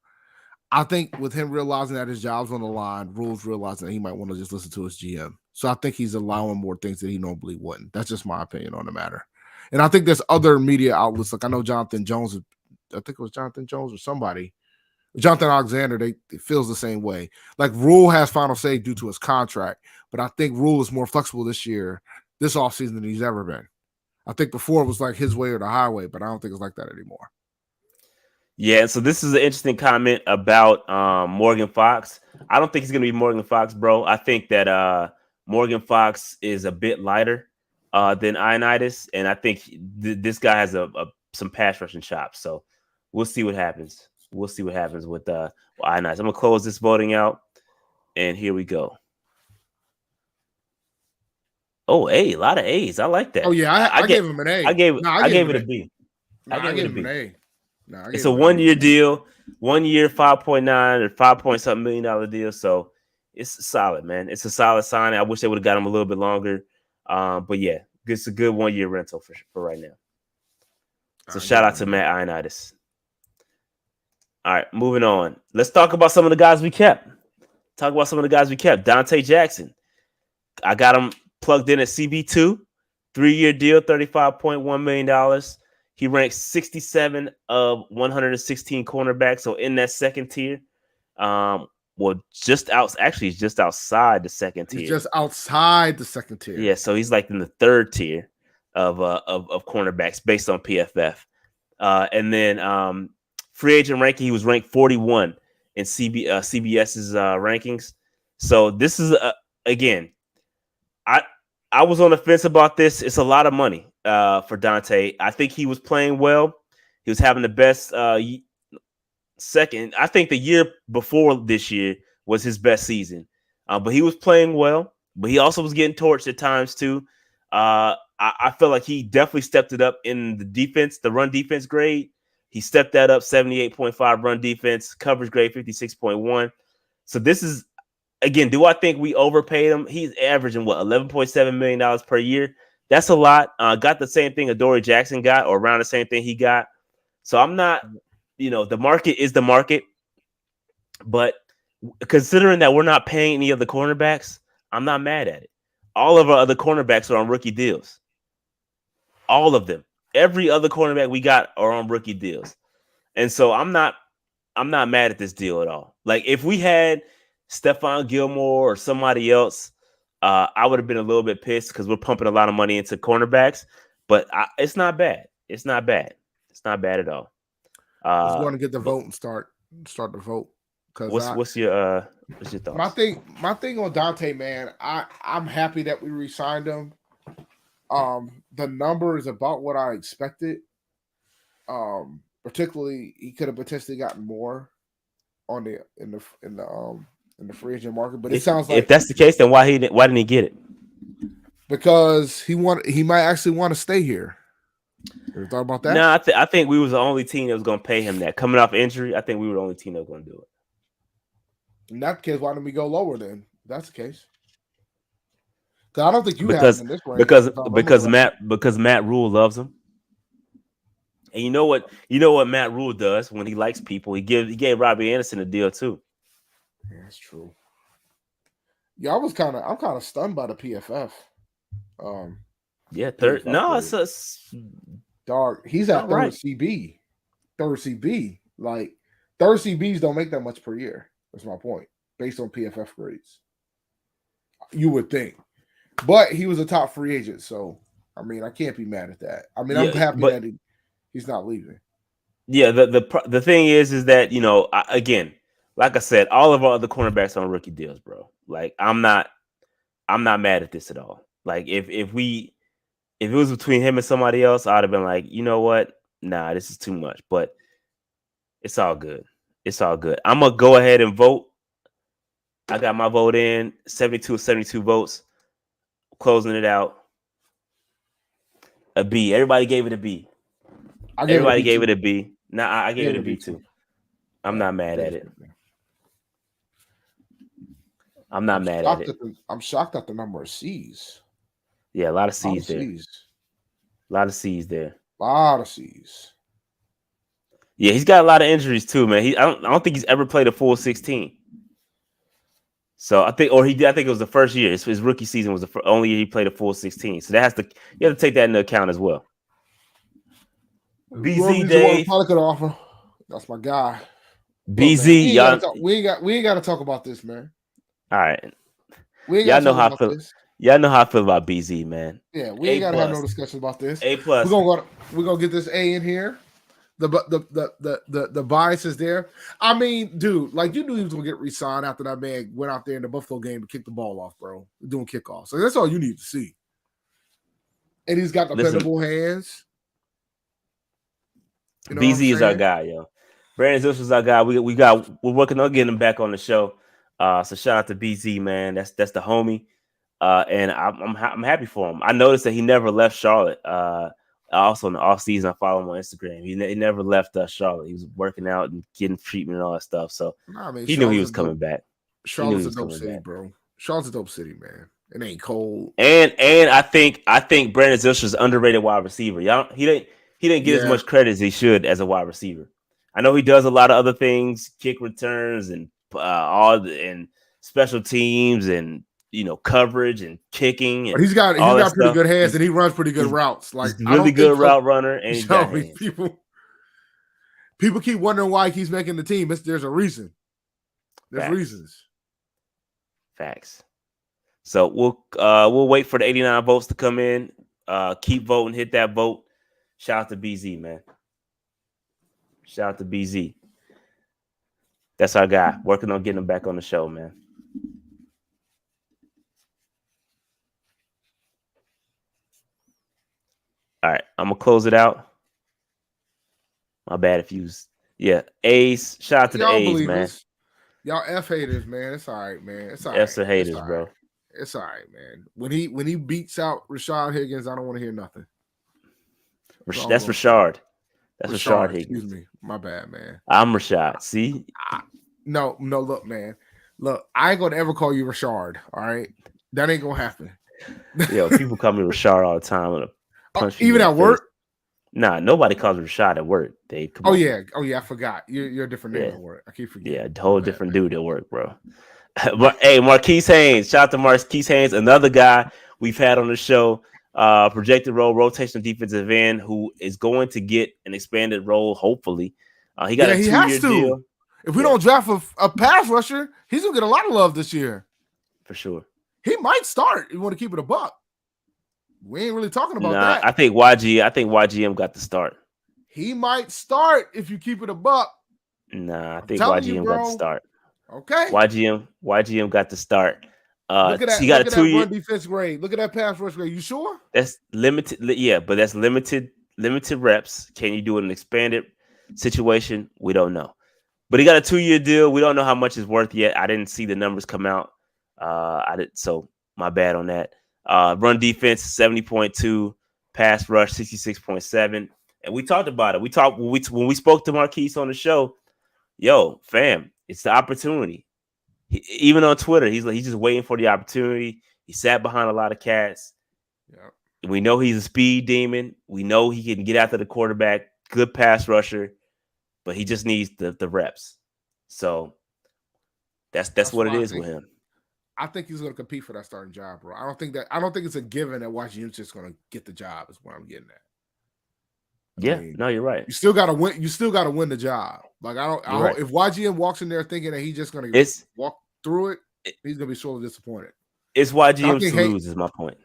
I think with him realizing that his job's on the line, Rule's realizing that he might want to just listen to his GM. So I think he's allowing more things that he normally wouldn't. That's just my opinion on the matter. And I think there's other media outlets. Like I know Jonathan Jones, I think it was Jonathan Jones or somebody, Jonathan Alexander, they feels the same way. Like Rule has final say due to his contract, but I think Rule is more flexible this offseason than he's ever been. I think before it was like his way or the highway, but I don't think it's like that anymore. Yeah, so this is an interesting comment about Morgan Fox. I don't think he's going to be Morgan Fox, bro. I think that Morgan Fox is a bit lighter than Ioannidis, and I think this guy has some pass rushing chops. So we'll see what happens. We'll see what happens with Ioannidis. I'm going to close this voting out, and here we go. Oh, a lot of A's. I like that. Oh, yeah, I gave him an A. I gave it a B. I gave him an A. It's a 1 year deal, 1 year, 5.9 or 5-point-something $1 million deal. So it's solid, man. It's a solid signing. I wish they would have got him a little bit longer. But yeah, it's a good 1 year rental for right now. So shout out to Matt Ioannidis. All right, moving on. Let's talk about some of the guys we kept. Dante Jackson. I got him plugged in at CB2, 3-year deal, $35.1 million. He ranks 67 of 116 cornerbacks, so in that second tier. Just outside the second tier. He's just outside the second tier. Yeah, so he's like in the third tier of cornerbacks based on PFF. And then free agent ranking, he was ranked 41 in CBS's rankings. So this is again, I was on the fence about this. It's a lot of money for Dante. I think he was playing well. He was having the best second. I think the year before this year was his best season. But he was playing well. But he also was getting torched at times too. I feel like he definitely stepped it up in the defense, the run defense grade. He stepped that up, 78.5 run defense, coverage grade 56.1. So this is, again, do I think we overpaid him? He's averaging, $11.7 million per year. That's a lot. Got the same thing Adoree Jackson got, or around the same thing he got. So I'm not, the market is the market. But considering that we're not paying any of the cornerbacks, I'm not mad at it. All of our other cornerbacks are on rookie deals. All of them. Every other cornerback we got are on rookie deals. And so I'm not mad at this deal at all. Like if we had Stephon Gilmore or somebody else, I would have been a little bit pissed because we're pumping a lot of money into cornerbacks. But it's not bad. It's not bad. It's not bad at all. Just want to get the vote and start the vote. What's your thoughts? My thing on Dante, man, I'm happy that we re-signed him. The number is about what I expected. Particularly, he could have potentially gotten more on in the free agent market. But it sounds like if that's the case, then why didn't he get it? Because he might actually want to stay here. Ever thought about that? No, I think we was the only team that was going to pay him that. Coming off injury, I think we were the only team that was going to do it. In that case, why didn't we go lower then? If that's the case. Because I don't think you have him in this range. Because Matt Rule loves him. And you know what Matt Rule does when he likes people? He gave Robbie Anderson a deal too. Yeah, that's true. Yeah, I'm kind of stunned by the PFF. Yeah, third. No, it's dark. He's at third right. CB. Third CB. Like third CBs don't make that much per year. That's my point. Based on PFF grades. You would think. But he was a top free agent, so I mean I can't be mad at that. I mean, I'm happy that he's not leaving. Yeah, the thing is that, again, like I said, all of our other cornerbacks are on rookie deals, bro. Like I'm not mad at this at all. Like if it was between him and somebody else, I'd have been like, you know what? Nah, this is too much. But it's all good. It's all good. I'm gonna go ahead and vote. I got my vote in 72 votes. Closing it out. A B. Everybody gave it a B. Everybody gave it a B. Nah, I gave it a B too. I'm not mad at it. I'm not mad at it. I'm shocked at the number of C's. Yeah, a lot of C's there. A lot of C's there. A lot of C's. Yeah, he's got a lot of injuries too, man. I don't think he's ever played a full 16. So I think it was the first year. His rookie season was the only year he played a full 16. So you have to take that into account as well. BZ Dave, that's my guy. BZ, y'all. We ain't got to talk about this, man. All right, y'all know how I feel. Y'all know how I feel about BZ, man. Yeah, we ain't got to have no discussion about this. A+. We're gonna get this A in here. The bias is there. I mean, dude, like you knew he was gonna get re-signed after that man went out there in the Buffalo game to kick the ball off, bro. Doing kickoffs. So that's all you need to see. And he's got dependable hands. BZ is our guy, yo. Brandon Zylstra is our guy. We're working on getting him back on the show. So shout out to BZ, man. That's the homie. And I'm happy for him. I noticed that he never left Charlotte. Also in the off season, I follow him on Instagram. He never left Charlotte. He was working out and getting treatment and all that stuff. So he knew he was coming back. Charlotte's a dope city, bro. Charlotte's a dope city, man. It ain't cold. And I think Brandon Zylstra is underrated wide receiver. He didn't get as much credit as he should as a wide receiver. I know he does a lot of other things, kick returns and and special teams and coverage and kicking. And but he's got pretty good hands and he runs pretty good routes. Like he's really good route runner. And he's got hands. People keep wondering why he's making the team. There's a reason. There's reasons. Facts. So we'll wait for the 89 votes to come in. Keep voting. Hit that vote. Shout out to BZ, man. Shout out to BZ. That's our guy. Working on getting him back on the show, man. All right, I'm gonna close it out. My bad if you was, A's. Shout out to the A's, man. Y'all F haters, man. It's all right, man. It's all right. F's are haters, bro. It's all right, man. When he beats out Rashad Higgins, I don't want to hear nothing. That's Rashad. That's Rashad Higgins. Excuse me. My bad, man. I'm Rashad. See? No, look, man. Look, I ain't gonna ever call you Rashad. All right, that ain't gonna happen. Yo, people call me Rashad all the time. I'm gonna punch you Even in at the work? face. Nah, nobody calls me Rashad at work, Dave. Come Oh on. yeah, I forgot. You're a different name at work. I keep forgetting. Yeah, a whole different dude at work, bro. But hey, Marquise Haynes, shout out to Marquise Haynes, another guy we've had on the show, projected role, rotational defensive end, who is going to get an expanded role, hopefully. He got a 2-year deal. If we don't draft a pass rusher, he's gonna get a lot of love this year. For sure. He might start. You want to keep it a buck. We ain't really talking about that. I think YGM got the start. He might start if you keep it a buck. Nah, I think YGM got the start. Okay. YGM got the start. Look at that. He got a 2-year run defense grade. Look at that pass rush grade. You sure? That's limited. Yeah, but that's limited reps. Can you do an expanded situation? We don't know. But he got a 2-year deal. We don't know how much it's worth yet. I didn't see the numbers come out. So my bad on that. Run defense 70.2, pass rush 66.7. And we talked about it. When we spoke to Marquise on the show. Yo, fam, it's the opportunity. Even on Twitter, he's just waiting for the opportunity. He sat behind a lot of cats. Yeah. We know he's a speed demon. We know he can get after the quarterback, good pass rusher, but he just needs the reps. So that's what it is with him. I think he's going to compete for that starting job, bro. I don't think it's a given that Washington's just going to get the job. Is what I'm getting at. Yeah, no, you're right. You still got to win. You still got to win the job. Like Right. If YGM walks in there thinking that he's just going to walk through it, he's going to be sorely disappointed. It's YGM to lose. Is my point.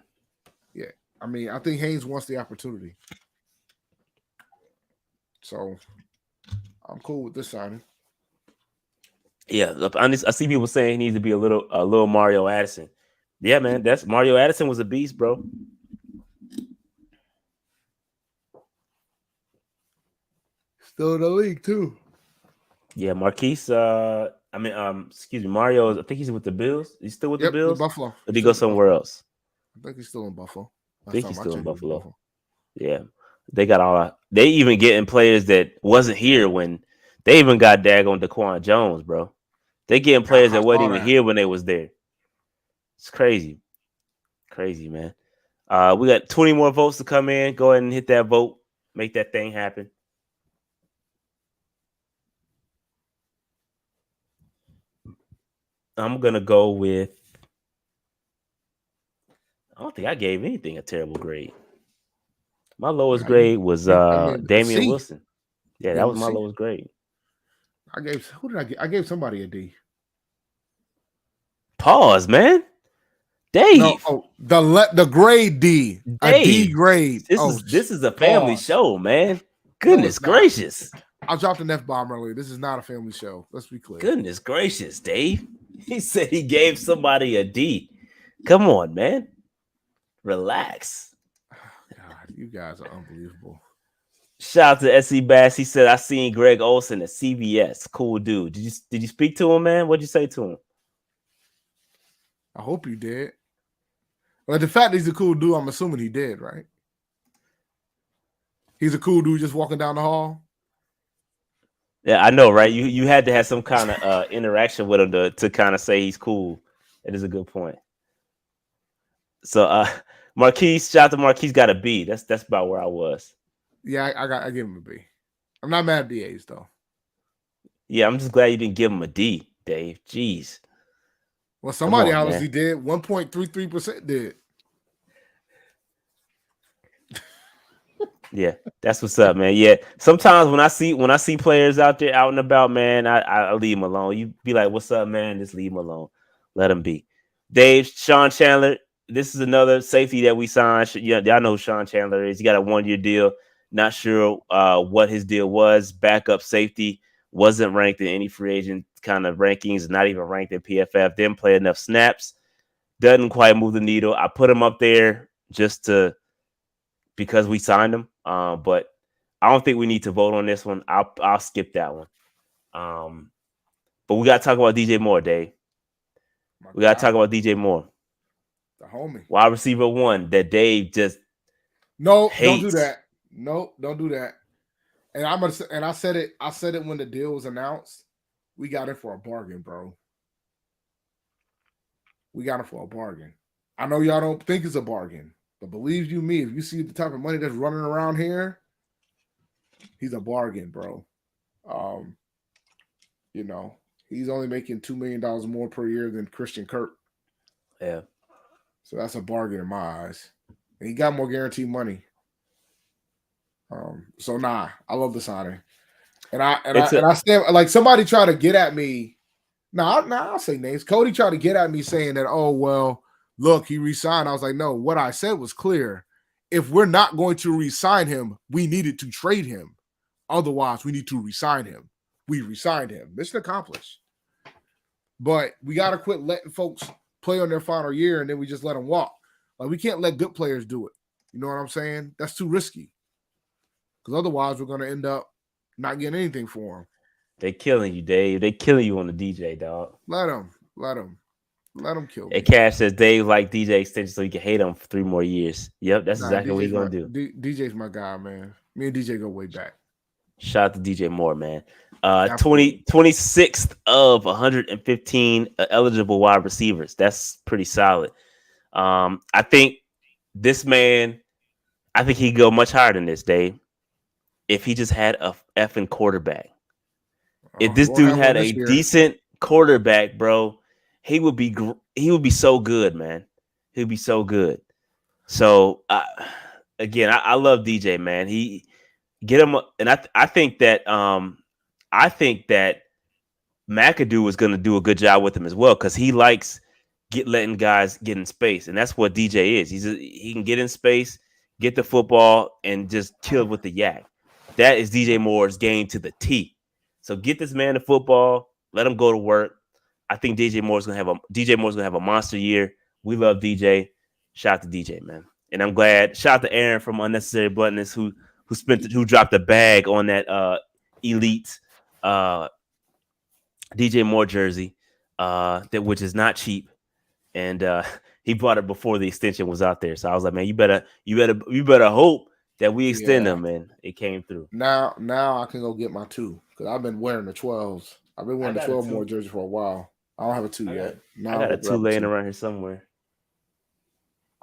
Yeah, I mean, I think Haynes wants the opportunity, so I'm cool with this signing. Yeah, look, I see people saying he needs to be a little Mario Addison. Yeah, man, that's Mario Addison was a beast, bro. Still in the league too. Yeah, Marquise. Excuse me, Mario. I think he's with the Bills. He's still with the Bills. Buffalo. Or did he go somewhere else? I think he's still in Buffalo. I think he's still in Buffalo. Yeah, they got they even getting players that wasn't here when they even got daggone Daquan Jones, bro. They getting players that wasn't even here when they was there. It's crazy, man. We got 20 more votes to come in. Go ahead and hit that vote. Make that thing happen. I'm gonna go with. I don't think I gave anything a terrible grade. My lowest grade was Damien Wilson. Yeah, that was my lowest grade. I gave somebody a D. Pause, man. Dave. No, the grade D. Dave. A D grade. This is a family show, man. Goodness gracious. I dropped an F-bomb earlier. This is not a family show. Let's be clear. Goodness gracious, Dave. He said he gave somebody a D. Come on, man. Relax. God, you guys are unbelievable. Shout out to SC Bass. He said, I seen Greg Olsen at CBS. Cool dude. Did you speak to him, man? What'd you say to him? I hope you did. Well, the fact that he's a cool dude, I'm assuming he did, right? He's a cool dude just walking down the hall. Yeah, I know, right? You had to have some kind of interaction with him to kind of say he's cool. That is a good point. So Marquise, shout out to Marquise, got a B. That's about where I was. Yeah, I gave him a B. I'm not mad at the A's though. Yeah, I'm just glad you didn't give him a D, Dave. Jeez. Well, somebody obviously did. 1.33% did. Yeah, that's what's up, man. Yeah, sometimes when I see players out there out and about, man, I leave them alone. You be like, "What's up, man?" Just leave them alone. Let them be. Dave, Sean Chandler. This is another safety that we signed. Yeah, y'all know who Sean Chandler is. He got a 1-year deal. Not sure what his deal was. Backup safety, wasn't ranked in any free agent kind of rankings. Not even ranked in PFF. Didn't play enough snaps. Doesn't quite move the needle. I put him up there because we signed him. But I don't think we need to vote on this one. I'll skip that one. But we got to talk about DJ Moore, Dave. We got to talk about DJ Moore. The homie. Wide receiver 1 that Dave just hates. Don't do that. No, don't do that. And I said it when the deal was announced. We got it for a bargain, bro. We got it for a bargain. I know y'all don't think it's a bargain, but believe you me, if you see the type of money that's running around here, he's a bargain, bro. You know, he's only making $2 million more per year than Christian Kirk. Yeah. So that's a bargain in my eyes. And he got more guaranteed money. So I love the signing. And I stand like somebody tried to get at me. I'll say names. Cody tried to get at me saying that, oh, well, look, he re-signed. I was like, no, what I said was clear. If we're not going to re-sign him, we needed to trade him. Otherwise, we need to re-sign him. We re-signed him. Mission accomplished. But we got to quit letting folks play on their final year and then we just let them walk. Like, we can't let good players do it. You know what I'm saying? That's too risky. Because otherwise, we're going to end up not getting anything for them. They killing you, Dave. They killing you on the DJ, dog. Let them kill me. And Cash says Dave like DJ extension so he can hate him for 3 more years. Yep, that's exactly what he's going to do. DJ's my guy, man. Me and DJ go way back. Shout out to DJ Moore, man. 26th of 115 eligible wide receivers. That's pretty solid. I think this man, I think he'd go much higher than this, Dave, if he just had a effing quarterback. If this dude had a decent quarterback, bro, he would be so good, man. He'd be so good. So again, I love DJ, man. He get him, and I think that McAdoo is going to do a good job with him as well because he likes letting guys get in space, and that's what DJ is. He can get in space, get the football, and just chill with the yak. That is DJ Moore's game to the T. So get this man the football, let him go to work. I think DJ Moore's gonna have a monster year. We love DJ. Shout out to DJ, man. And I'm glad. Shout out to Aaron from Unnecessary Bluntness who dropped a bag on that elite DJ Moore jersey, which is not cheap. And he bought it before the extension was out there. So I was like, man, you better hope that we extend them, and it came through. Now I can go get my 2 because I've been wearing the 12s. I've been wearing the 12 more jersey for a while. I don't have a 2 yet. I got a 2 laying around here somewhere.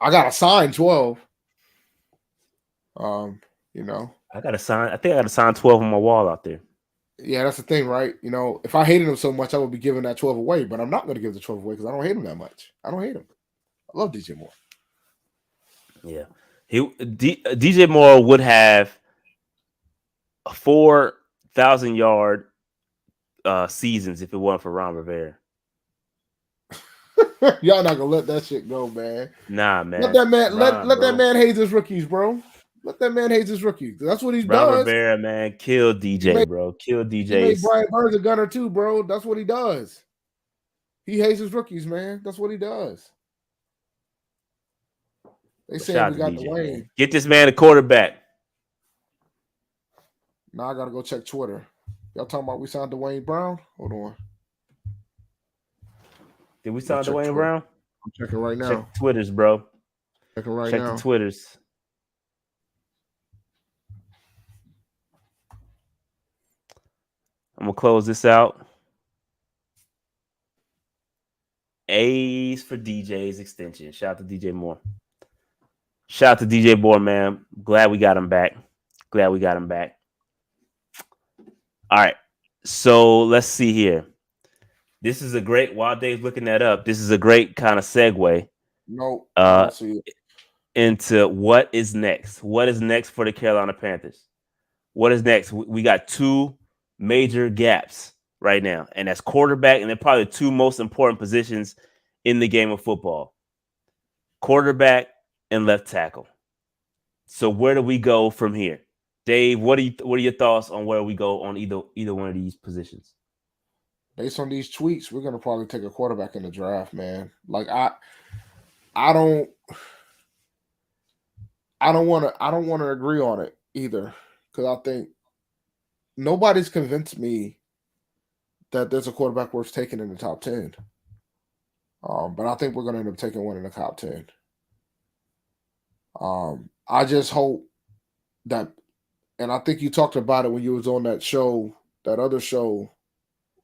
I got a signed 12. You know, I think I got a signed 12 on my wall out there. Yeah, that's the thing, right? You know, if I hated him so much, I would be giving that 12 away, but I'm not going to give the 12 away because I don't hate him that much. I don't hate him. I love DJ Moore. Yeah. DJ Moore would have a 4,000-yard seasons if it wasn't for Ron Rivera. Y'all not gonna let that shit go, man. Nah, man. Let that man let that man hate his rookies, bro. Let that man hate his rookies. That's what he does. Ron Rivera, man, kill DJ, bro. Kill DJ. He made Brian Burns a gunner too, bro. That's what he does. He hates his rookies, man. That's what he does. They say we got DJ, Dwayne. Man. Get this man a quarterback. Now I gotta go check Twitter. Y'all talking about we signed Dwayne Brown? Hold on. Did we sign Dwayne Brown? I'm checking right now. Check the Twitters, bro. Checking right now. Check the Twitters. I'm gonna close this out. A's for DJ's extension. Shout out to DJ Moore. Shout out to DJ Moore, man. Glad we got him back. All right. So let's see here. This is a great, while Dave's looking that up, this is a great kind of segue. No. Into what is next. What is next for the Carolina Panthers? What is next? We got 2 major gaps right now, and that's quarterback, and they're probably the 2 most important positions in the game of football. Quarterback and left tackle. So where do we go from here? Dave, what are your thoughts on where we go on either one of these positions? Based on these tweets, we're gonna probably take a quarterback in the draft, man. Like I don't want to agree on it either, because I think nobody's convinced me that there's a quarterback worth taking in the top 10. But I think we're gonna end up taking one in the top 10. I just hope that, and I think you talked about it when you was on that show, that other show.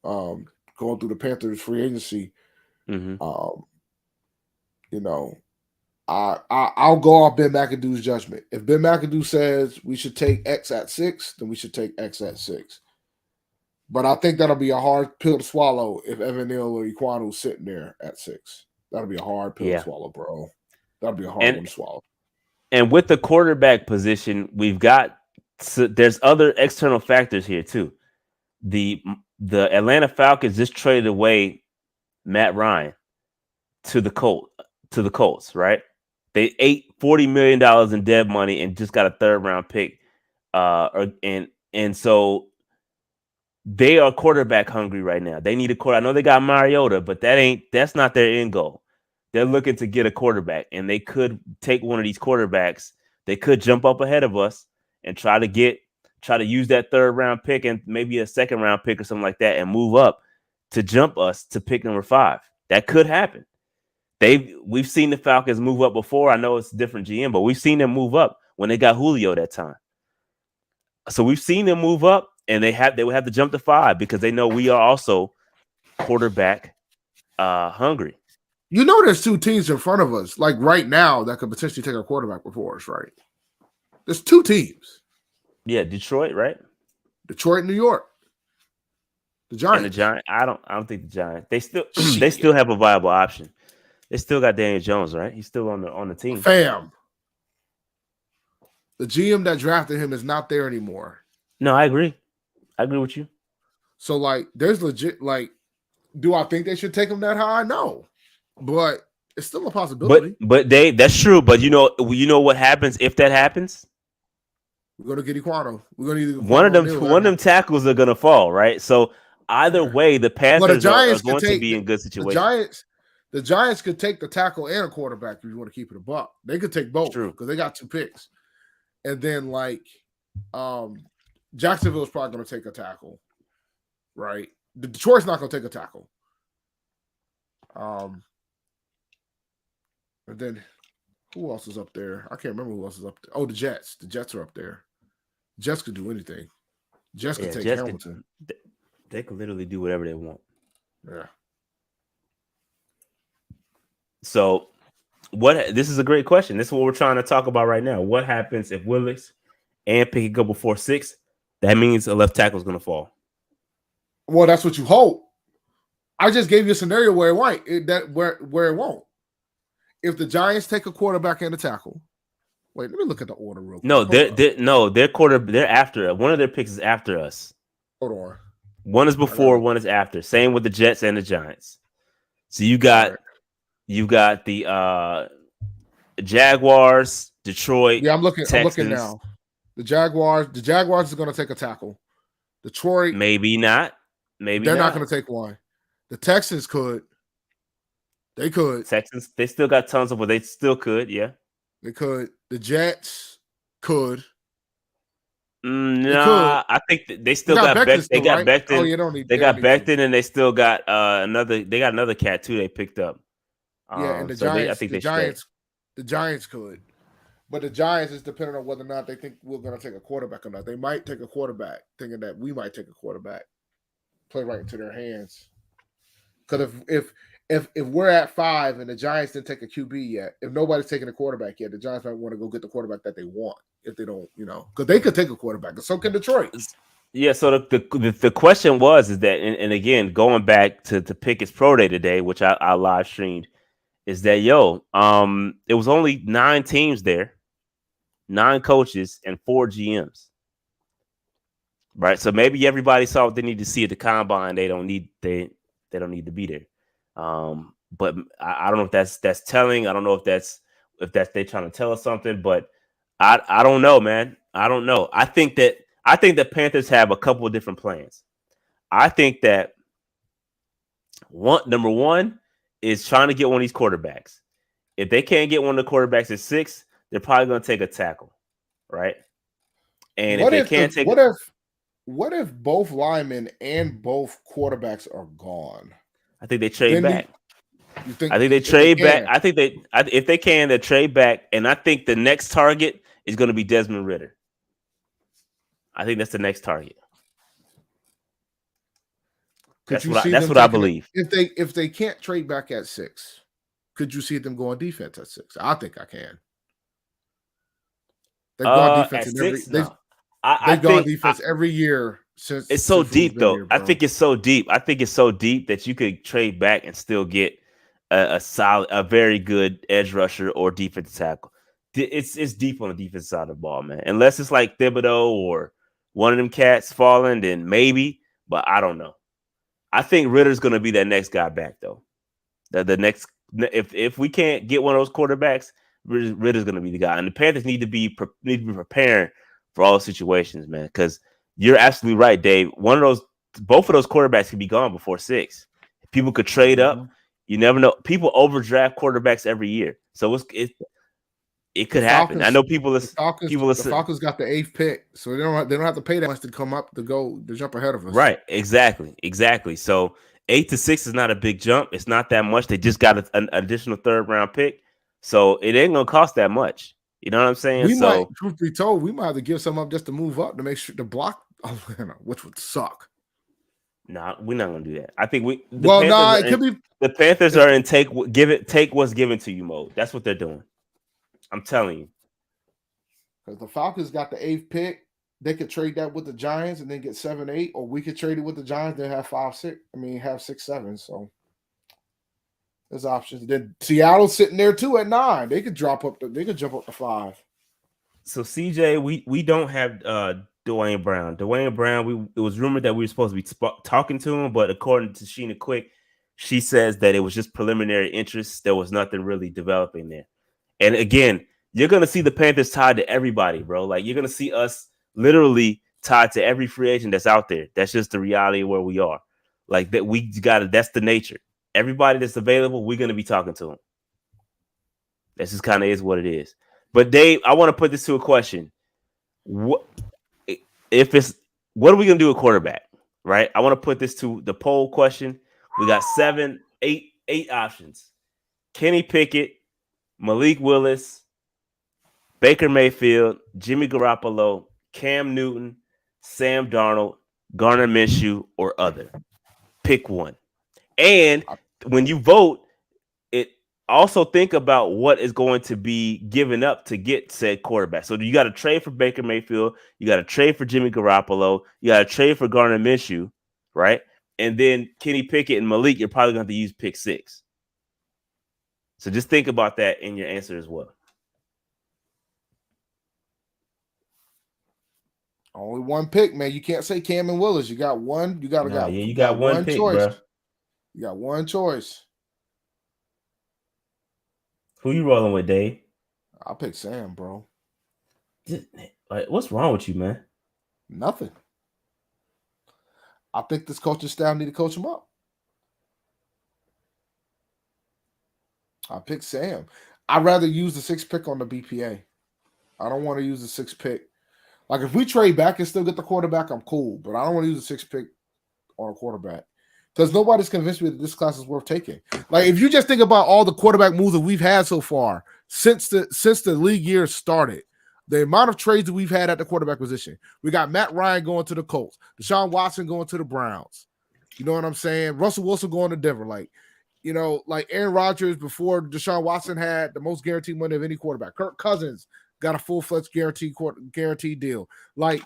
Going through the Panthers free agency, mm-hmm. You know, I'll go off Ben McAdoo's judgment. If Ben McAdoo says we should take X at 6, then we should take X at 6. But I think that'll be a hard pill to swallow if Evan Neal or Equanu's sitting there at 6. That'll be a hard pill to swallow, bro. That'll be a hard one to swallow. And with the quarterback position, there's other external factors here too. The Atlanta Falcons just traded away Matt Ryan to the Colts, right? They ate $40 million in dead money and just got a 3rd round pick. And so they are quarterback hungry right now. They need a quarterback. I know they got Mariota, but that's not their end goal. They're looking to get a quarterback, and they could take one of these quarterbacks. They could jump up ahead of us and try to use that 3rd round pick and maybe a 2nd round pick or something like that and move up to jump us to pick number 5. That could happen. We've seen the Falcons move up before. I know it's a different GM, but we've seen them move up when they got Julio that time. So we've seen them move up, and they would have to jump to 5 because they know we are also quarterback hungry. You know, there's 2 teams in front of us, like right now, that could potentially take a quarterback before us, right? There's 2 teams. Yeah, Detroit, right? Detroit, New York. The Giants. And the Giants. I don't think the Giants. They still have a viable option. They still got Daniel Jones, right? He's still on the team. Fam. The GM that drafted him is not there anymore. No, I agree. I agree with you. So, like, there's legit, like, do I think they should take him that high? No. But it's still a possibility. But that's true. But you know what happens if that happens? We're gonna get Equano. We're gonna one of them tackles are gonna fall, right? So either way, the Panthers are going to be in good situation. The Giants could take the tackle and a quarterback if you want to keep it a buck. They could take both because they got 2 picks. And then Jacksonville's probably gonna take a tackle, right? Detroit's not gonna take a tackle. And then who else is up there? I can't remember who else is up there. Oh, the Jets. The Jets are up there. Jets could do anything. Jets could take Hamilton. They could literally do whatever they want. Yeah. So this is a great question. This is what we're trying to talk about right now. What happens if Willis and Pickett go before 6? That means a left tackle is going to fall. Well, that's what you hope. I just gave you a scenario where it won't. Where it won't. If the Giants take a quarterback and a tackle, wait, let me look at the order real quick. No, they're after. One of their picks is after us. Hold on. One is before, one is after. Same with the Jets and the Giants. So you got the Jaguars, Detroit. Yeah, I'm looking Texans. now. The Jaguars is going to take a tackle. Detroit, maybe not. They're not going to take one. The Texans could. They could. Texans, they still got tons of, but they still could, yeah. They could. The Jets could. No, I think they still got Becton. They got Becton. Oh, you don't need. They got Becton, and they still got another. They got another cat too. They picked up. Yeah, and the Giants. The Giants could, but the Giants is dependent on whether or not they think we're going to take a quarterback or not. They might take a quarterback, thinking that we might take a quarterback, play right into their hands. Because if we're at 5 and the Giants didn't take a QB yet, if nobody's taking a quarterback yet, the Giants might want to go get the quarterback that they want. If they don't, because they could take a quarterback, and so can Detroit. Yeah. So the question is that, and again, going back to Pickett's Pro Day today, which I live streamed, is that it was only 9 teams there, 9 coaches, and 4 GMs. Right. So maybe everybody saw what they need to see at the combine. They don't need to be there. But I don't know if that's telling. I don't know if that's they trying to tell us something, but I don't know, man. I don't know. I think the Panthers have a couple of different plans. I think that number one is trying to get one of these quarterbacks. If they can't get one of the quarterbacks at 6, they're probably going to take a tackle, right? And what if both linemen and both quarterbacks are gone? I think they trade back. I think they trade back. I think if they can, they trade back. And I think the next target is going to be Desmond Ridder. I think that's the next target. That's what I believe. If they can't trade back at 6, could you see them go on defense at 6? I think I can. They've gone defense in every. They've gone defense every year since. It's so deep, though. Here, I think it's so deep. I think it's so deep that you could trade back and still get a very good edge rusher or defensive tackle. It's deep on the defensive side of the ball, man. Unless it's like Thibodeau or one of them cats falling, then maybe. But I don't know. I think Ritter's going to be that next guy back, though. The next, if we can't get one of those quarterbacks, Ritter's going to be the guy. And the Panthers need to be preparing for all situations, man. Because you're absolutely right, Dave. Both of those quarterbacks could be gone before 6. People could trade up. You never know. People overdraft quarterbacks every year, so it could happen. I know people. The Falcons got the 8th pick, so they don't have to pay that much to come up to jump ahead of us. Right? Exactly. So 8 to 6 is not a big jump. It's not that much. They just got an additional 3rd round pick, so it ain't gonna cost that much. You know what I'm saying? Truth be told, we might have to give some up just to move up to make sure to block, which would suck. Nah, we're not gonna do that. I think the Panthers are in take what's given to you mode. That's what they're doing. I'm telling you. Because the Falcons got the 8th pick, they could trade that with the Giants and then get 7, 8, or we could trade it with the Giants. They have 5, 6. Have 6, 7. So there's options. Then Seattle's sitting there too at 9. They could jump up to 5. So CJ, we don't have Dwayne Brown. Dwayne Brown, it was rumored that we were supposed to be talking to him, but according to Sheena Quick, she says that it was just preliminary interest. There was nothing really developing there. And again, you're going to see the Panthers tied to everybody, bro. Like, you're going to see us literally tied to every free agent that's out there. That's just the reality of where we are. Like, that's the nature. Everybody that's available, we're going to be talking to them. That just kind of is what it is. But Dave, I want to put this to a question. What are we going to do with quarterback? Right? I want to put this to the poll question. We got 8 options. Kenny Pickett, Malik Willis, Baker Mayfield, Jimmy Garoppolo, Cam Newton, Sam Darnold, Gardner Minshew, or other. Pick one. And when you vote, also think about what is going to be given up to get said quarterback. So you got to trade for Baker Mayfield. You got to trade for Jimmy Garoppolo. You got to trade for Gardner Minshew, right? And then Kenny Pickett and Malik, you're probably going to have to use pick 6. So just think about that in your answer as well. Only one pick, man. You can't say Cam and Willis. You got one. You got one pick, choice. Bro. You got one choice. Who you rolling with, Dave? I'll pick Sam, bro. What's wrong with you, man? Nothing. I think this coaching staff need to coach him up. I pick Sam. I'd rather use the 6th pick on the BPA. I don't want to use the 6th pick. Like, if we trade back and still get the quarterback, I'm cool. But I don't want to use the 6th pick on a quarterback. Because nobody's convinced me that this class is worth taking. Like, if you just think about all the quarterback moves that we've had so far since the league year started, the amount of trades that we've had at the quarterback position. We got Matt Ryan going to the Colts, Deshaun Watson going to the Browns. You know what I'm saying? Russell Wilson going to Denver. Like Aaron Rodgers before Deshaun Watson had the most guaranteed money of any quarterback. Kirk Cousins got a full-fledged guaranteed deal. Like,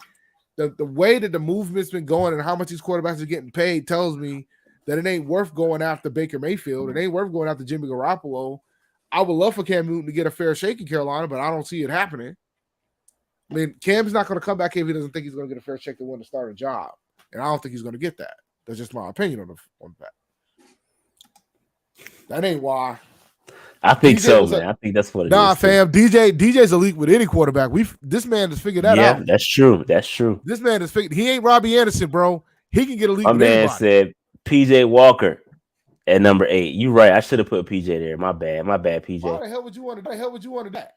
the way that the movement's been going and how much these quarterbacks are getting paid tells me that it ain't worth going after Baker Mayfield. It ain't worth going after Jimmy Garoppolo. I would love for Cam Newton to get a fair shake in Carolina, but I don't see it happening. I mean, Cam's not going to come back here if he doesn't think he's going to get a fair shake to win the starting job. And I don't think he's going to get that. That's just my opinion on that. That ain't why. I think so, man. I think that's what it is. Nah, fam. DJ's elite with any quarterback. This man has figured that out. Yeah, that's true. That's true. This man has figured. He ain't Robbie Anderson, bro. He can get elite. My man said PJ Walker at number 8. You right. I should have put PJ there. My bad, PJ. Why the hell would you want to that?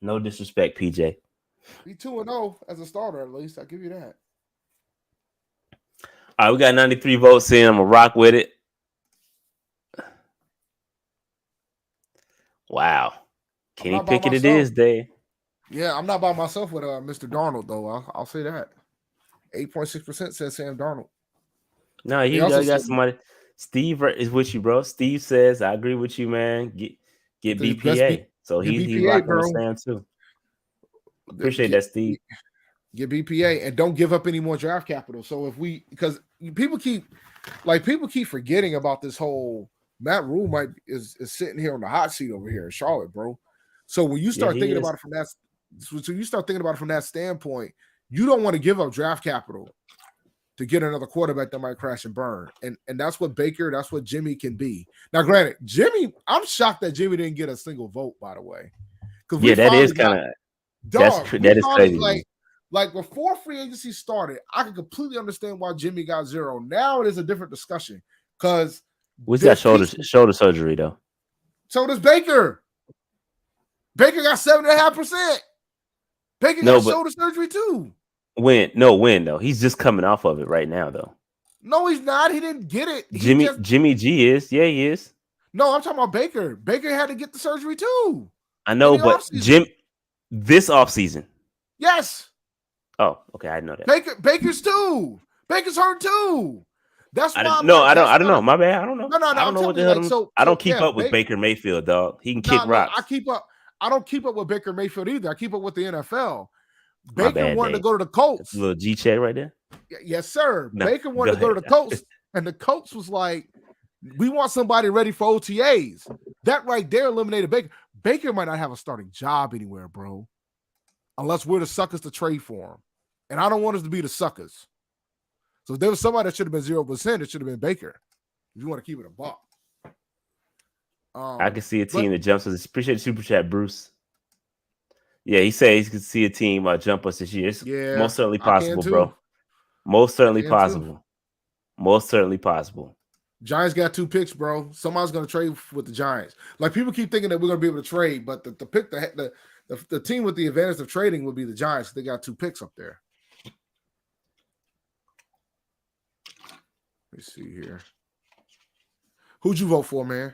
No disrespect, PJ. Be 2-0 as a starter, at least. I'll give you that. All right, we got 93 votes in. I'm gonna rock with it. Wow. Kenny Pickett it is, Dave. Yeah, I'm not by myself with Mr. Darnold, though. I'll say that. 8.6% says Sam Darnold. No, you got somebody. Steve is with you, bro. Steve says, I agree with you, man. get BPA. So get he BPA, locked bro. on Sam too. Appreciate that, Steve. Get BPA and don't give up any more draft capital. So because people keep forgetting about this whole Matt Rule is sitting here on the hot seat over here in Charlotte, bro. So when you start thinking about it from that standpoint, you don't want to give up draft capital to get another quarterback that might crash and burn. And that's what Jimmy can be. Now, granted, I'm shocked that Jimmy didn't get a single vote, by the way. Yeah, that is crazy. Like before free agency started, I could completely understand why Jimmy got 0. Now it is a different discussion because what's that shoulder surgery though? So does Baker. Baker got 7.5%. Baker got shoulder surgery too. When though? He's just coming off of it right now though. No, he's not. He didn't get it. Jimmy G is. Yeah, he is. No, I'm talking about Baker. Baker had to get the surgery too. I know, but this offseason. Yes. Oh, okay. I didn't know that. Baker's too. Baker's hurt too. That's why. I don't know. My bad. I don't know. No. I don't know what the hell. I don't keep up with Baker Mayfield, dog. He can kick rocks. I don't keep up with Baker Mayfield either. I keep up with the NFL. Baker wanted to go to the Colts. That's a little G check right there. Yes, sir. No, Baker wanted to go to the Colts, and the Colts was like, "We want somebody ready for OTAs." That right there eliminated Baker. Baker might not have a starting job anywhere, bro, unless we're the suckers to trade for him. And I don't want us to be the suckers. So if there was somebody that should have been 0%, it should have been Baker. If you want to keep it a buck. I can see a team that jumps us. Appreciate the super chat, Bruce. Yeah, he said he could see a team jump us this year. It's most certainly possible, bro. Most certainly possible. Most certainly possible. Giants got 2 picks, bro. Somebody's going to trade with the Giants. Like, people keep thinking that we're going to be able to trade, but the team with the advantage of trading would be the Giants. They got 2 picks up there. Let me see here. Who'd you vote for, man?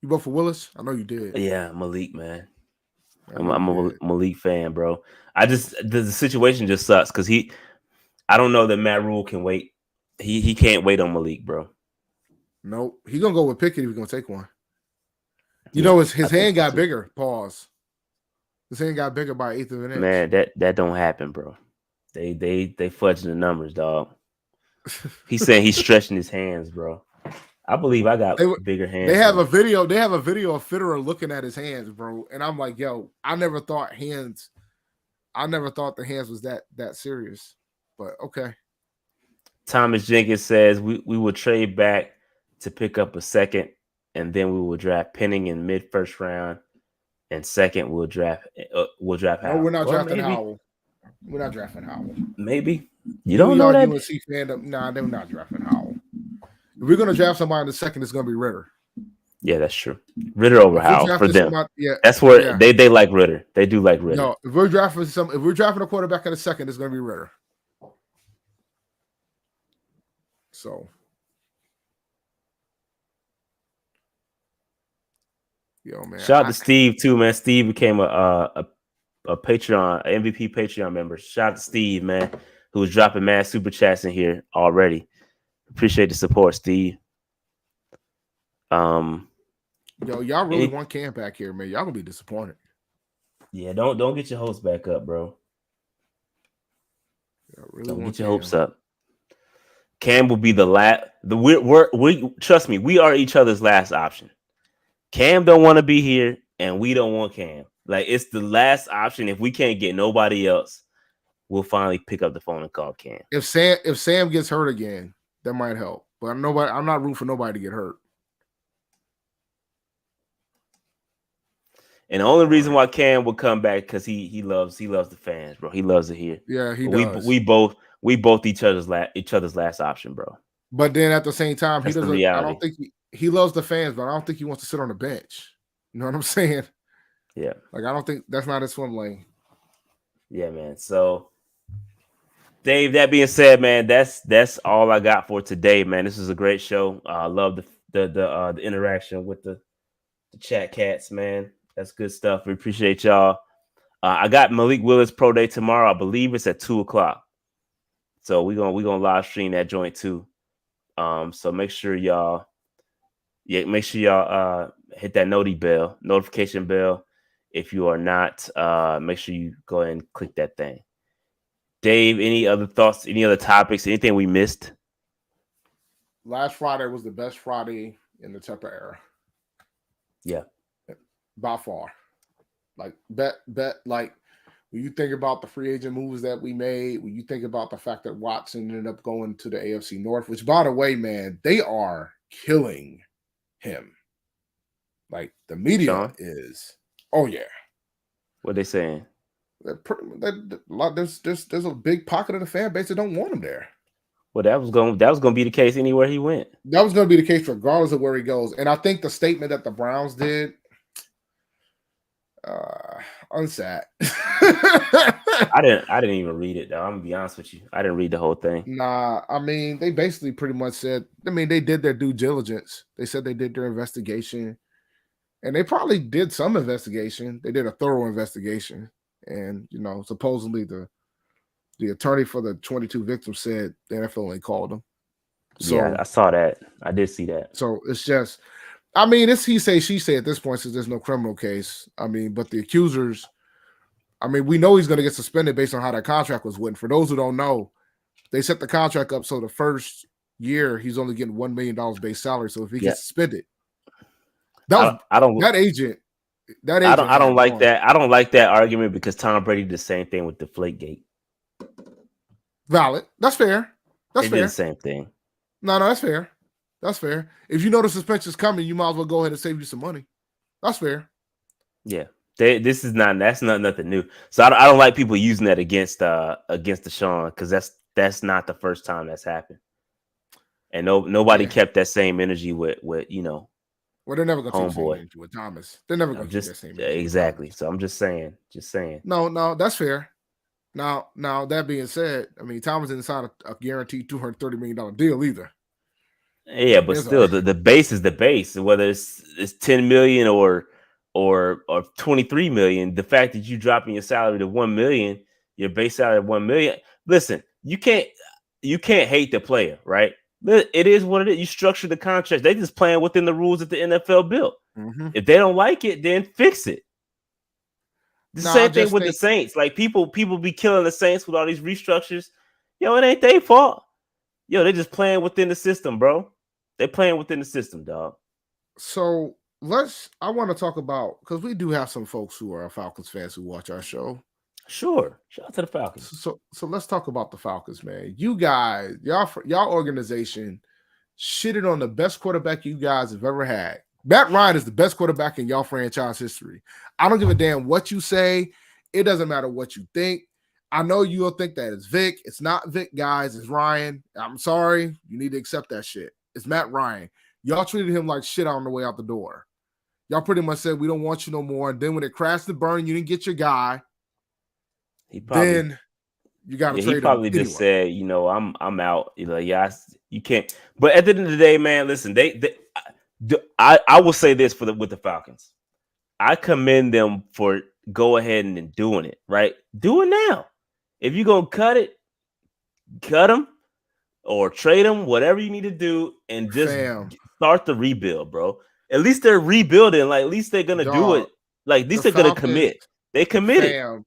You vote for Willis? I know you did. Yeah, Malik, man. I'm a Malik fan, bro. The situation just sucks because I don't know that Matt Rule can wait. He can't wait on Malik, bro. Nope. He's gonna go with Pickett if he's gonna take one. You know, his hand got bigger. Pause. His hand got bigger by 1/8 of an inch. Man, that don't happen, bro. They fudging the numbers, dog. He's saying he's stretching his hands, bro. I believe I got bigger hands. They have a video of Fitterer looking at his hands, bro. And I'm like, yo, I never thought the hands was that serious. But okay. Thomas Jenkins says we will trade back to pick up a second, and then we will draft Penning in mid-first round, and second we'll draft Howell. No, we're not drafting Howell. We're not drafting Howell. Maybe. You don't know that? UNC fandom. Nah, they're not drafting Howell. If we're going to draft somebody in the second, it's going to be Ritter. Yeah, that's true. Ritter over Howell for them. That's where they like Ritter. They do like Ritter. No, if we're drafting a quarterback in the second, it's going to be Ritter. So, yo, man. Shout out to Steve too, man. Steve became a Patreon, MVP Patreon member. Shout out to Steve, man, who was dropping mad super chats in here already. Appreciate the support, Steve. Yo, y'all really want Cam back here, man. Y'all gonna be disappointed. Yeah, don't get your hopes back up, bro. Really don't get your hopes up. Cam will be the last. We trust me, we are each other's last option. Cam don't want to be here, and we don't want Cam. Like, it's the last option. If we can't get nobody else, we'll finally pick up the phone and call Cam. If Sam gets hurt again, that might help. But I'm not rooting for nobody to get hurt. And the only reason why Cam will come back because he loves the fans, bro. He loves it here. Yeah, he does. We both each other's last option, bro. But then at the same time, That's he doesn't. I don't think he loves the fans, but I don't think he wants to sit on the bench. You know what I'm saying? Yeah. Like, I don't think that's not his swim lane. Yeah, man. So, Dave, that being said, man, that's all I got for today, man. This is a great show. I love the interaction with the chat cats, man. That's good stuff. We appreciate y'all. I got Malik Willis Pro Day tomorrow. I believe it's at 2:00. So we're gonna live stream that joint too. So make sure y'all hit that notification bell. If you are not, make sure you go ahead and click that thing. Dave, any other thoughts? Any other topics? Anything we missed? Last Friday was the best Friday in the Tepper era. Yeah, by far. Like bet. Like when you think about the free agent moves that we made, when you think about the fact that Watson ended up going to the AFC North, which, by the way, man, they are killing him. Like the media is. Oh yeah. What they saying? There's a big pocket of the fan base that don't want him there. Well, that was going to be the case anywhere he went. That was going to be the case regardless of where he goes. And I think the statement that the Browns did, unsat. I didn't even read it though. I'm gonna be honest with you. I didn't read the whole thing. Nah, I mean, they basically pretty much said, they did their due diligence. They said they did their investigation. And they probably did some investigation. They did a thorough investigation. And, supposedly the attorney for the 22 victims said the NFL only called them. So, yeah, I saw that. I did see that. So it's just, it's he say, she say at this point since there's no criminal case. But the accusers, we know he's going to get suspended based on how that contract was written. For those who don't know, they set the contract up so the first year he's only getting $1 million base salary. So if he gets suspended, I don't like that. I don't like that argument because Tom Brady did the same thing with Deflategate. Valid. That's fair. That's fair. Did the same thing. No, that's fair. That's fair. If you know the suspension's coming, you might as well go ahead and save you some money. That's fair. Yeah. That's not nothing new. So I don't like people using that against Deshaun because that's not the first time that's happened. And nobody kept that same energy with Well, they're never going to take the same homeboy energy with Thomas. They're never going to take that same energy. Exactly. So I'm just saying. No, that's fair. Now that being said, Thomas didn't sign a guaranteed $230 million deal either. Yeah, but still, the base is the base. Whether it's $10 million or 23 million, the fact that you dropping your salary to $1 million, your base salary of $1 million. Listen, you can't hate the player, right? It is what it is. You structure the contract. They just playing within the rules that the NFL built. Mm-hmm. If they don't like it, then fix it. The same thing with the Saints. Like people be killing the Saints with all these restructures. It ain't their fault. They're just playing within the system, bro. They're playing within the system, dog. So I want to talk about, because we do have some folks who are Falcons fans who watch our show. Sure. Shout out to the Falcons. So let's talk about the Falcons, man. You guys, y'all organization shitted on the best quarterback you guys have ever had. Matt Ryan is the best quarterback in y'all franchise history. I don't give a damn what you say. It doesn't matter what you think. I know you'll think that it's Vic. It's not Vic, guys. It's Ryan. I'm sorry. You need to accept that shit. It's Matt Ryan. Y'all treated him like shit on the way out the door. Y'all pretty much said, we don't want you no more. And then when it crashed and burned, you didn't get your guy. Then you got to trade him. He probably just said, I'm out. You can't. But at the end of the day, man, listen, I will say this with the Falcons. I commend them for go ahead and doing it, right? Do it now. If you're going to cut it, cut them or trade them, whatever you need to do, and just start the rebuild, bro. At least they're rebuilding. Like, at least they're going to do it. Like, at least they're going to commit. They committed.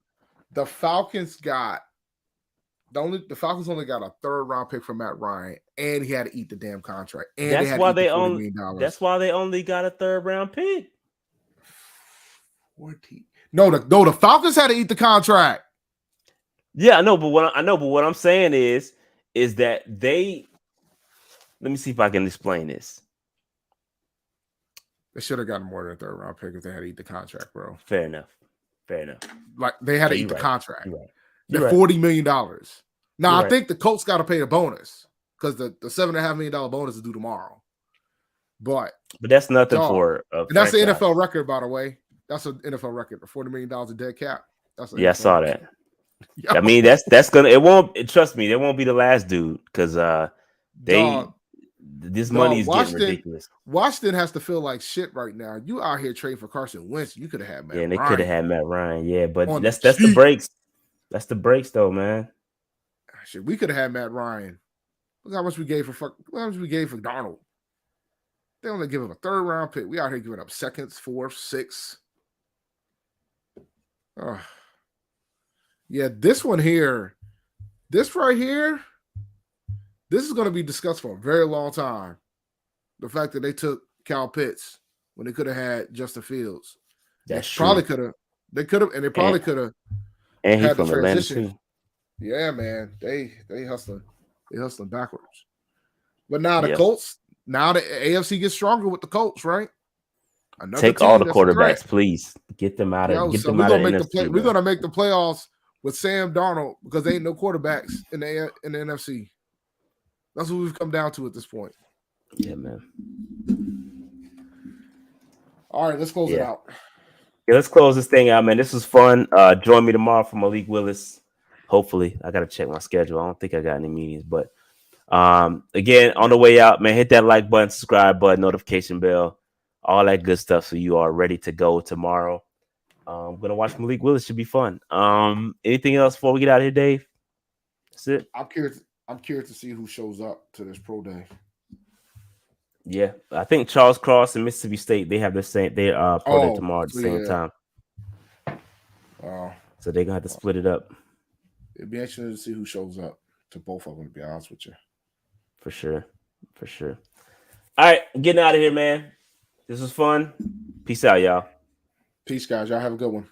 The Falcons only got a third-round pick from Matt Ryan, and he had to eat the damn contract. And that's why they only got a third-round pick. 14. No, the Falcons had to eat the contract. Yeah, I know, but what I'm saying is that let me see if I can explain this. They should have gotten more than a third-round pick if they had to eat the contract, bro. Fair enough. Like, they had to eat the contract. You're right. $40 million. Now, I think the Colts got to pay the bonus because the $7.5 million bonus is due tomorrow. But that's nothing for and that's the NFL record, by the way. That's an NFL record. $40 million in dead cap. I saw that. I mean, that's gonna. It won't. Trust me, it won't be the last dude because this money is getting ridiculous. Washington has to feel like shit right now. You out here trading for Carson Wentz. You could have had Matt Ryan. Yeah, and they could have had Matt Ryan. Yeah, but that's the breaks. That's the breaks, though, man. Shit, we could have had Matt Ryan. Look how much we gave for Darnold. They only give him a 3rd round pick. We out here giving up 2nd, 4th, 6th. Yeah, this one here, this right here, this is going to be discussed for a very long time. The fact that they took Cal Pitts when they could have had Justin Fields. That's probably true. could have. They could have, and they probably could have. And he's had the from Atlanta transition. too. Yeah, man, they hustling backwards. But now the Colts, now the AFC gets stronger with the Colts, right? Another Take all the quarterbacks, please. Get them out of we're gonna make the playoffs with Sam Darnold because there ain't no quarterbacks in the NFC. That's what we've come down to at this point. Yeah, man. All right, let's close it out. Yeah, let's close this thing out, man. This was fun. Join me tomorrow for Malik Willis. Hopefully, I gotta check my schedule. I don't think I got any meetings, but again, on the way out, man, hit that like button, subscribe button, notification bell, all that good stuff, so you are ready to go tomorrow. I'm gonna watch Malik Willis. Should be fun. Anything else before we get out of here, Dave? That's it. I'm curious to see who shows up to this pro day. Yeah, I think Charles Cross and Mississippi State, they have the same. They pro day tomorrow at the same time. So they're gonna have to split it up. It'd be interesting to see who shows up to both of them, to be honest with you. For sure. All right, getting out of here, man. This was fun. Peace out, y'all. Peace, guys. Y'all have a good one.